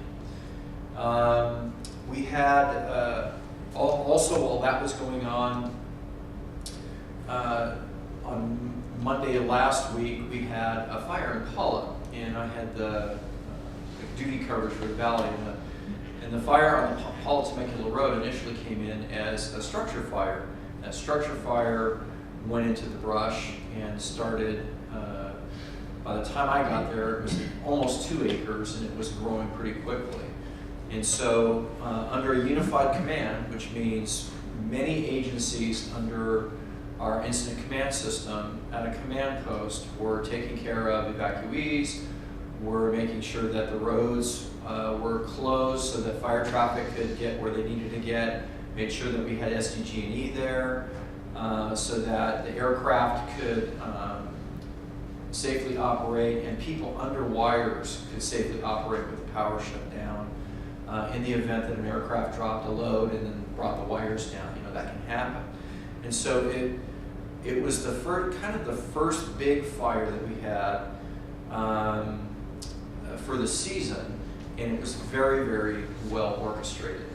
We had, also while that was going on Monday of last week, we had a fire in Paula, and I had the duty coverage for the valley. And the fire on the Paula Temecula Road initially came in as a structure fire. That structure fire went into the brush and started, by the time I got there, it was almost 2 acres, and it was growing pretty quickly. And so under a unified command, which means many agencies under our incident command system at a command post were taking care of evacuees, were making sure that the roads were closed so that fire traffic could get where they needed to get, made sure that we had SDG&E there so that the aircraft could safely operate and people under wires could safely operate with the power shut down. In the event that an aircraft dropped a load and then brought the wires down, that can happen. And so it was the first big fire that we had for the season, and it was very, very well orchestrated.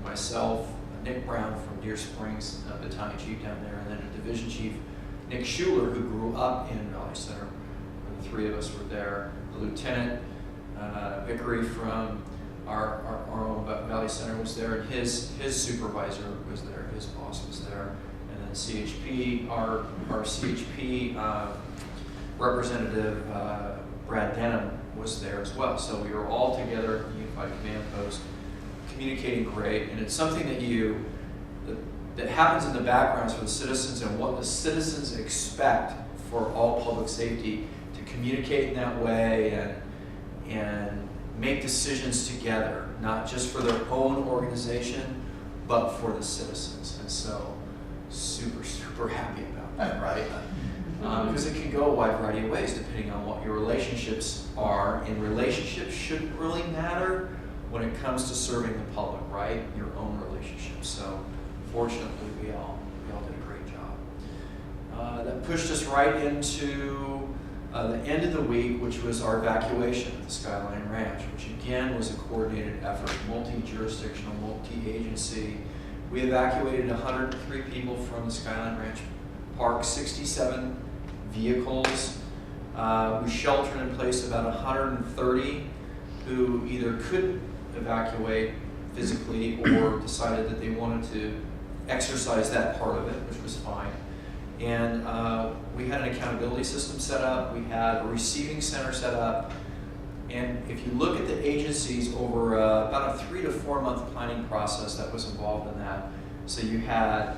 Myself, Nick Brown from Deer Springs, battalion chief down there, and then a division chief, Nick Schuler, who grew up in Valley Center. The 3 of us were there. The lieutenant, Vickery from our own Valley Center was there, and his supervisor was there, his boss was there, and then CHP, our CHP representative, Brad Denham, was there as well. So we were all together at the Unified Command Post, communicating great, and it's something that happens in the backgrounds for the citizens and what the citizens expect for all public safety, to communicate in that way and make decisions together, not just for their own organization, but for the citizens. And so, super, super happy about that, right? Because it can go a wide variety of ways depending on what your relationships are, and relationships shouldn't really matter when it comes to serving the public, right? Your own relationships. So, fortunately, we all did a great job. That pushed us right into the end of the week, which was our evacuation of the Skyline Ranch, which again was a coordinated effort, multi-jurisdictional, multi-agency. We evacuated 103 people from the Skyline Ranch Park, 67 vehicles. We sheltered in place about 130 who either couldn't evacuate physically or decided that they wanted to exercise that part of it, which was fine. And we had an accountability system set up. We had a receiving center set up. And if you look at the agencies over about a 3 to 4 month planning process that was involved in that. So you had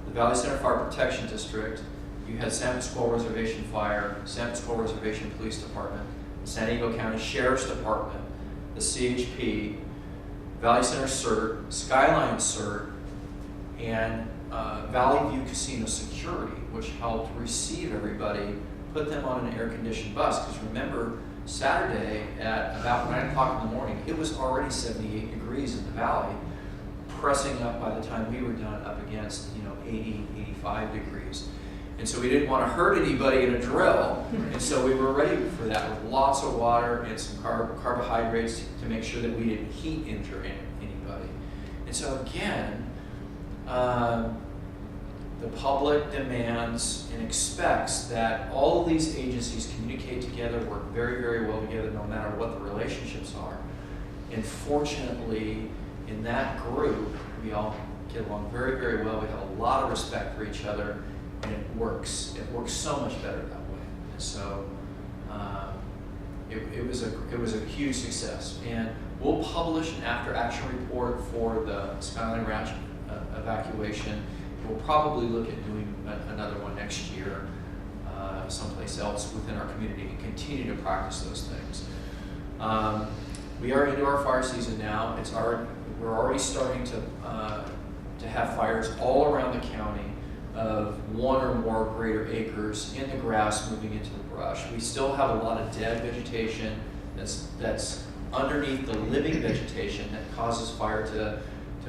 the Valley Center Fire Protection District, you had San Pasqual Reservation Fire, San Pasqual Reservation Police Department, San Diego County Sheriff's Department, the CHP, Valley Center CERT, Skyline CERT, and Valley View Casino Security, which helped receive everybody, put them on an air-conditioned bus. Because remember, Saturday at about 9 o'clock in the morning, it was already 78 degrees in the valley, pressing up by the time we were done up against 80, 85 degrees. And so we didn't want to hurt anybody in a drill, and so we were ready for that with lots of water and some carbohydrates to make sure that we didn't heat injure anybody. And so again, the public demands and expects that all of these agencies communicate together, work very, very well together, no matter what the relationships are. And fortunately, in that group, we all get along very, very well. We have a lot of respect for each other, and it works. It works so much better that way. And so it was a huge success. And we'll publish an after-action report for the Skyline Ranch evacuation. We'll probably look at doing another one next year someplace else within our community and continue to practice those things. We are into our fire season now. We're already starting to have fires all around the county of 1 or more greater acres in the grass moving into the brush. We still have a lot of dead vegetation that's underneath the living vegetation that causes fire to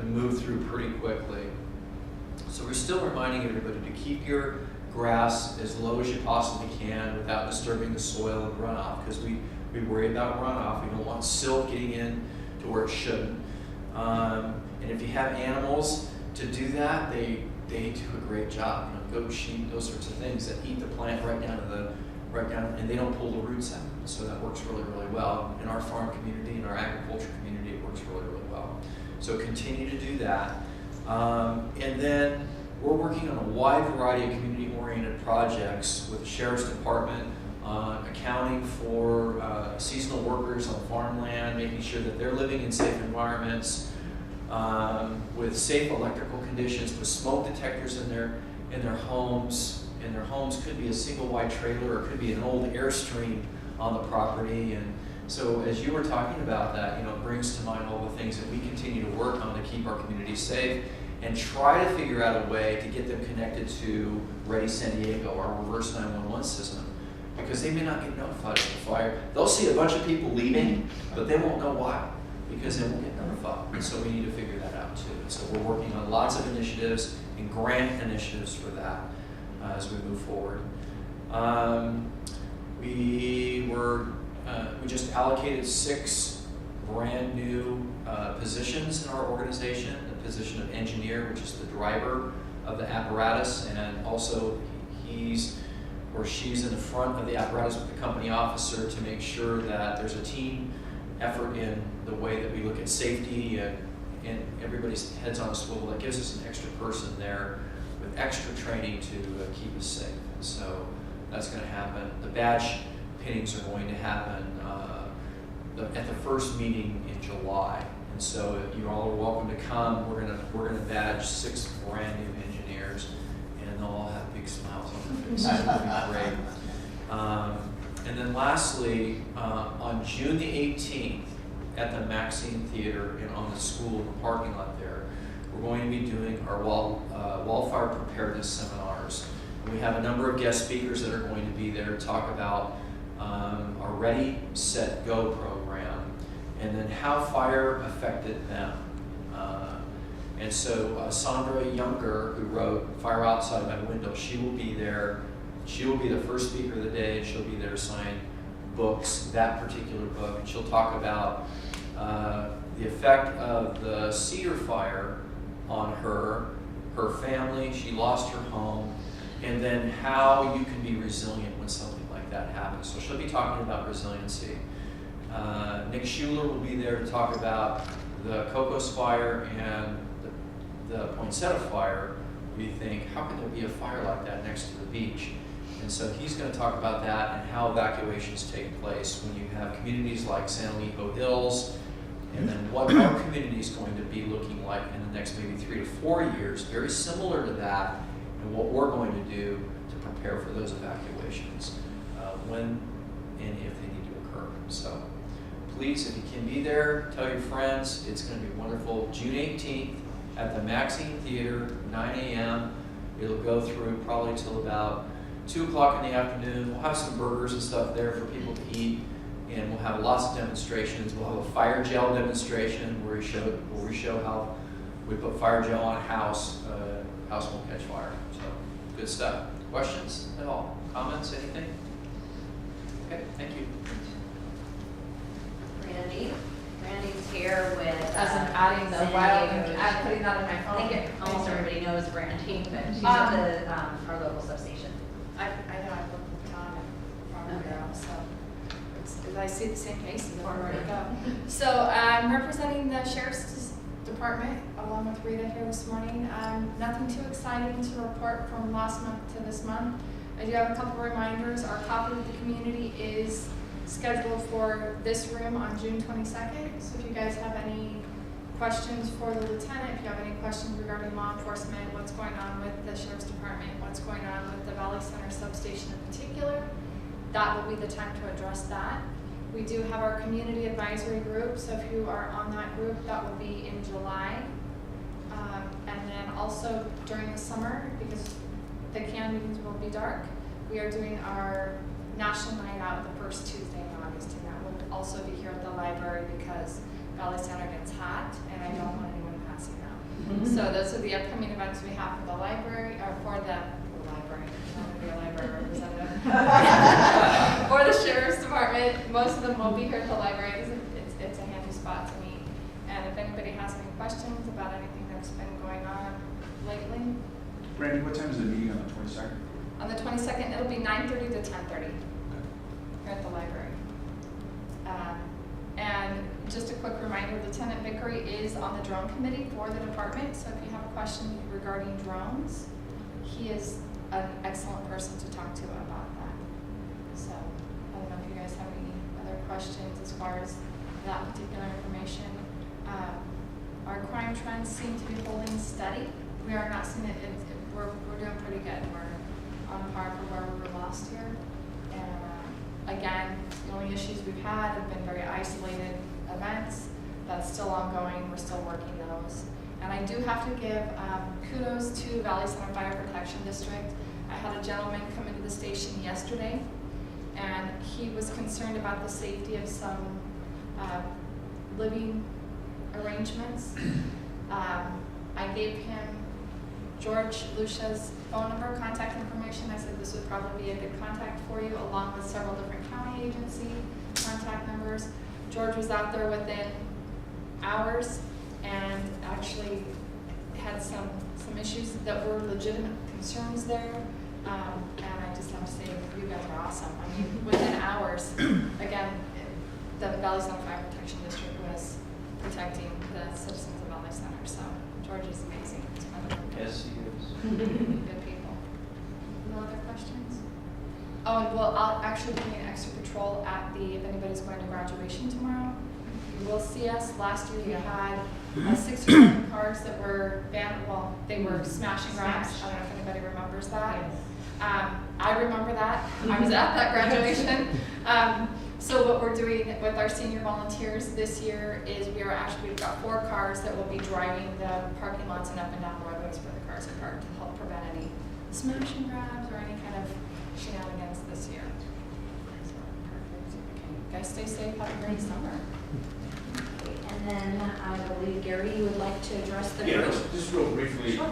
move through pretty quickly. So we're still reminding everybody to keep your grass as low as you possibly can without disturbing the soil and runoff, because we worry about runoff. We don't want silt getting in to where it shouldn't. And if you have animals to do that, they do a great job. Goat, sheep, those sorts of things that eat the plant right down, and they don't pull the roots out. So that works really, really well. In our farm community, in our agriculture community, it works really, really well. So continue to do that. And then we're working on a wide variety of community-oriented projects with the Sheriff's Department, accounting for seasonal workers on farmland, making sure that they're living in safe environments, with safe electrical conditions, with smoke detectors in their homes. And their homes could be a single wide trailer, or it could be an old Airstream on the property. And so as you were talking about that, it brings to mind all the things that we continue to work on to keep our community safe, and try to figure out a way to get them connected to Ready San Diego, our reverse 911 system, because they may not get notified of the fire. They'll see a bunch of people leaving, but they won't know why, because they won't get notified. And so we need to figure that out too. And so we're working on lots of initiatives and grant initiatives for that as we move forward. We just allocated 6 brand new positions in our organization. The position of engineer, which is the driver of the apparatus, and also he's or she's in the front of the apparatus with the company officer to make sure that there's a team effort in the way that we look at safety, and everybody's heads on a swivel. That gives us an extra person there with extra training to keep us safe. And so that's going to happen. The badge pinnings are going to happen at the first meeting in July. And so you all are welcome to come. We're gonna badge 6 brand new engineers, and they'll all have big smiles on their faces. It'll be great. And then lastly, on June the 18th at the Maxine Theater and on the school in the parking lot there, we're going to be doing our wildfire preparedness seminars. And we have a number of guest speakers that are going to be there to talk about our Ready, Set, Go program, and then how fire affected them. And so Sandra Younger, who wrote Fire Outside My Window, she will be there. She will be the first speaker of the day, and she'll be there to sign books, that particular book. And she'll talk about the effect of the Cedar Fire on her family. She lost her home, and then how you can be resilient when something like that happens. So she'll be talking about resiliency. Nick Schuler will be there to talk about the Cocos Fire and the Poinsettia Fire. We think, how can there be a fire like that next to the beach? And so he's going to talk about that and how evacuations take place when you have communities like San Elijo Hills, and then what our community is going to be looking like in the next maybe 3 to 4 years, very similar to that, and what we're going to do to prepare for those evacuations when and if they need to occur. So please, if you can be there, tell your friends. It's going to be wonderful. June 18th at the Maxine Theater, 9 a.m. It'll go through probably till about 2 o'clock in the afternoon. We'll have some burgers and stuff there for people to eat, and we'll have lots of demonstrations. We'll have a fire gel demonstration where we show how we put fire gel on a house. House won't catch fire. So good stuff. Questions at all? Comments? Anything? Okay, thank you. Brandy's here with. As I'm adding the San wild, Diego. I'm putting that in my phone. I think almost everybody knows Brandy, but she's Um, at our local substation. I know, I work with Tom and Farmer Okay. Bureau, so I see the same faces everywhere I go. So I'm representing the Sheriff's Department along with Rita here this morning. Nothing too exciting to report from last month to this month. I do have a couple reminders. Our Coffee with the Community is scheduled for this room on June 22nd. So if you guys have any questions for the lieutenant, if you have any questions regarding law enforcement, what's going on with the Sheriff's Department, what's going on with the Valley Center substation in particular, that will be the time to address that. We do have our community advisory group, so if you are on that group, that will be in July. And then also during the summer, because the CAN meetings will be dark, we are doing our National Night Out the first Tuesday in August, and that will also be here at the library because Valley Center gets hot, and I don't want anyone passing out. So those are the upcoming events we have for the library, or for the library. I'm going to be a library representative. For the Sheriff's Department, most of them will be here at the library. It's a handy spot to meet. if anybody has any questions about anything that's been going on lately. Brandy, what time is the meeting on the 22nd? On the 22nd, it'll be 9:30 to 10:30 here at the library. And just a quick reminder, Lieutenant Vickery is on the drone committee for the department, so if you have a question regarding drones, he is an excellent person to talk to about that. So I don't know if you guys have any other questions as far as that particular information. Our crime trends seem to be holding steady. We are not seeing it, we're doing pretty good. We're on par for where we were last year. And again, the only issues we've had have been very isolated events. That's still ongoing. We're still working those. And I do have to give kudos to Valley Center Fire Protection District. I had a gentleman come into the station yesterday, and he was concerned about the safety of some living arrangements. I gave him George Lucia's phone number, contact information. I said this would probably be a good contact for you, along with several different county agency contact numbers. George was out there within hours and actually had some issues that were legitimate concerns there. And I just have to say, you guys are awesome. I mean, within hours, again, the Valley Center Fire Protection District was protecting the citizens of Valley Center. So George is amazing. It's another Yes, he is. good people. No other questions? Oh, and I'll actually be an extra patrol at if anybody's going to graduation tomorrow. You will see us. Last year we had 6 or 7 cars that were they were smashing rocks. I don't know if anybody remembers that. I remember that. I was at that graduation. So what we're doing with our senior volunteers this year is we've got 4 cars that will be driving the parking lots and up and down the roadways where the cars are parked to help prevent any smash and grabs or any kind of shenanigans this year. So, perfect. Okay. You guys stay safe. Have a great summer. And then I believe, Gary, you would like to address the Yeah, group? just real briefly, Sure.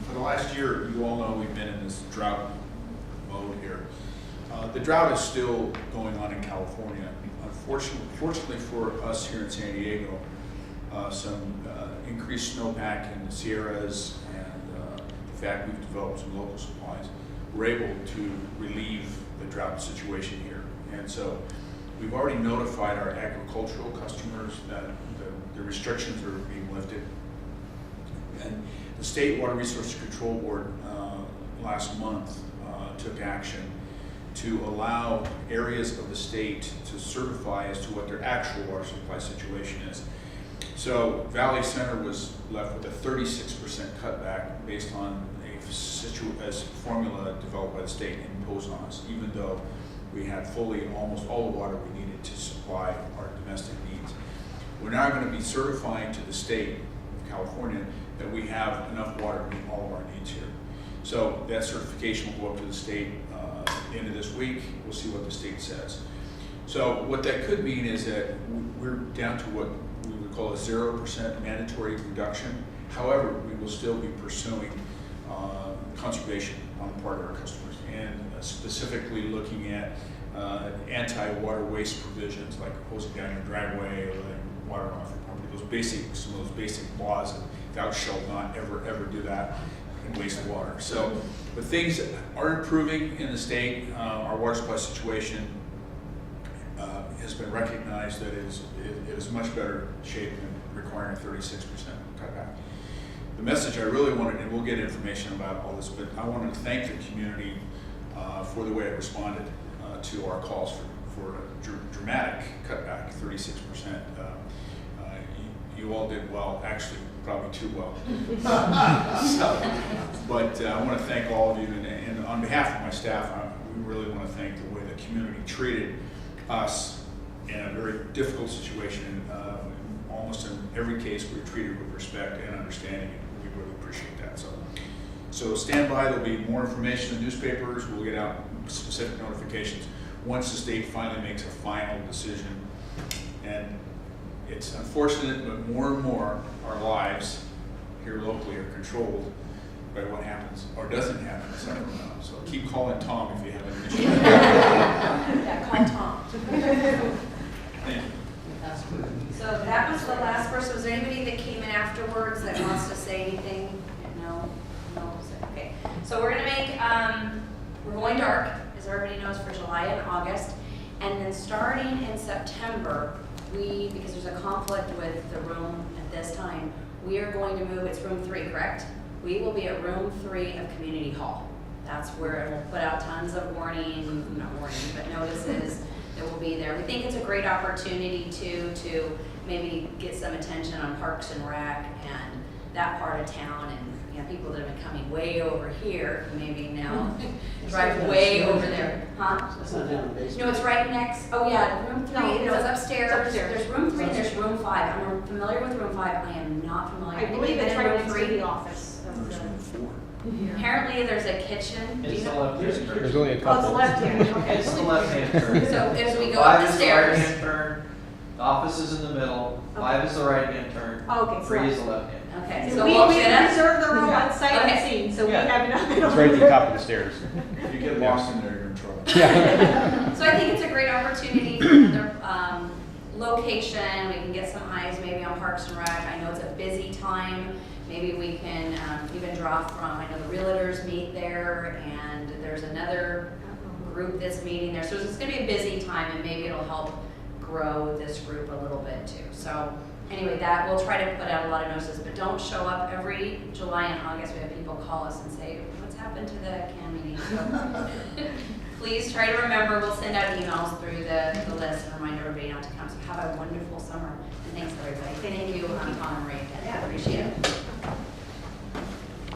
For the last year, you all know we've been in this drought mode here. The drought is still going on in California. Fortunately for us here in San Diego, some increased snowpack in the Sierras and the fact we've developed some local supplies, we're able to relieve the drought situation here. And so we've already notified our agricultural customers that the restrictions are being lifted. And the State Water Resources Control Board last month took action to allow areas of the state to certify as to what their actual water supply situation is. So Valley Center was left with a 36% cutback based on a formula developed by the state and imposed on us, even though we had almost all the water we needed to supply our domestic needs. We're now going to be certifying to the state of California that we have enough water to meet all of our needs here. So that certification will go up to the state at the end of this week. We'll see what the state says. So what that could mean is that we're down to what we would call a 0% mandatory reduction. However, we will still be pursuing conservation on the part of our customers and specifically looking at anti-water waste provisions like hosing down your driveway or letting water off your property. Some of those basic laws of thou shalt not ever do that and waste water. So, but things are improving in the state. Our water supply situation has been recognized that it is much better shape than requiring a 36% cutback. The message I really wanted, and we'll get information about all this, but I wanted to thank the community for the way it responded to our calls for a dramatic cutback, 36%. You all did well, actually probably too well. But I want to thank all of you, and on behalf of my staff, we really want to thank the way the community treated us in a very difficult situation. Almost in every case, we were treated with respect and understanding, and we really appreciate that. So stand by. There'll be more information in the newspapers. We'll get out specific notifications once the state finally makes a final decision. And it's unfortunate, but more and more our lives here locally are controlled by what happens or doesn't happen in Sacramento. So keep calling Tom if you have an issue. Yeah, call Tom. Thank you. So that was the last person. Was there anybody that came in afterwards that wants to say anything? No? No? Okay. So we're gonna make, we're going dark, as everybody knows, for July and August. And then starting in September, because there's a conflict with the room at this time, we are going to move, it's room 3, correct? We will be at room 3 of Community Hall. That's where we'll put out tons of not warning, but notices that will be there. We think it's a great opportunity to maybe get some attention on Parks and Rec and that part of town, and people that have been coming way over here can maybe now drive way over there. Huh? That's not down in the basement. No, it's right next, oh yeah, room 3, No, it's upstairs. it's upstairs. There's room 3 and there's room 5. I'm familiar with room 5, I am not familiar. I believe it's Anybody been in right room next to 3? the office. of There's the- room 4. Apparently there's a kitchen. Do you It's the know? left-hand turn. There's only a Oh, it's couple. left hand, okay. It's the left-hand turn. So as we go Five up the is stairs. right-hand turn, the office is in the middle, 5 is the right-hand turn, Oh, okay, so 3 is the left-hand. Okay, So so we we'll get reserve the room on sight Okay. unseen, so we Yeah. have enough. It's right at the top of the stairs. If you get lost in there, you're in trouble. Yeah. So I think it's a great opportunity for another location. We can get some eyes maybe on Parks and Rec. I know it's a busy time. Maybe we can even draw from, I know the realtors meet there, and there's another group that's meeting there. So it's going to be a busy time, and maybe it'll help grow this group a little bit too. So anyway, that we'll try to put out a lot of notices, but don't show up every July and August. We have people call us and say, what's happened to the CAN meeting? So please try to remember, we'll send out emails through the list and remind everybody not to come. So have a wonderful summer, and thanks everybody. Thank you, Tom and Ray. I appreciate it.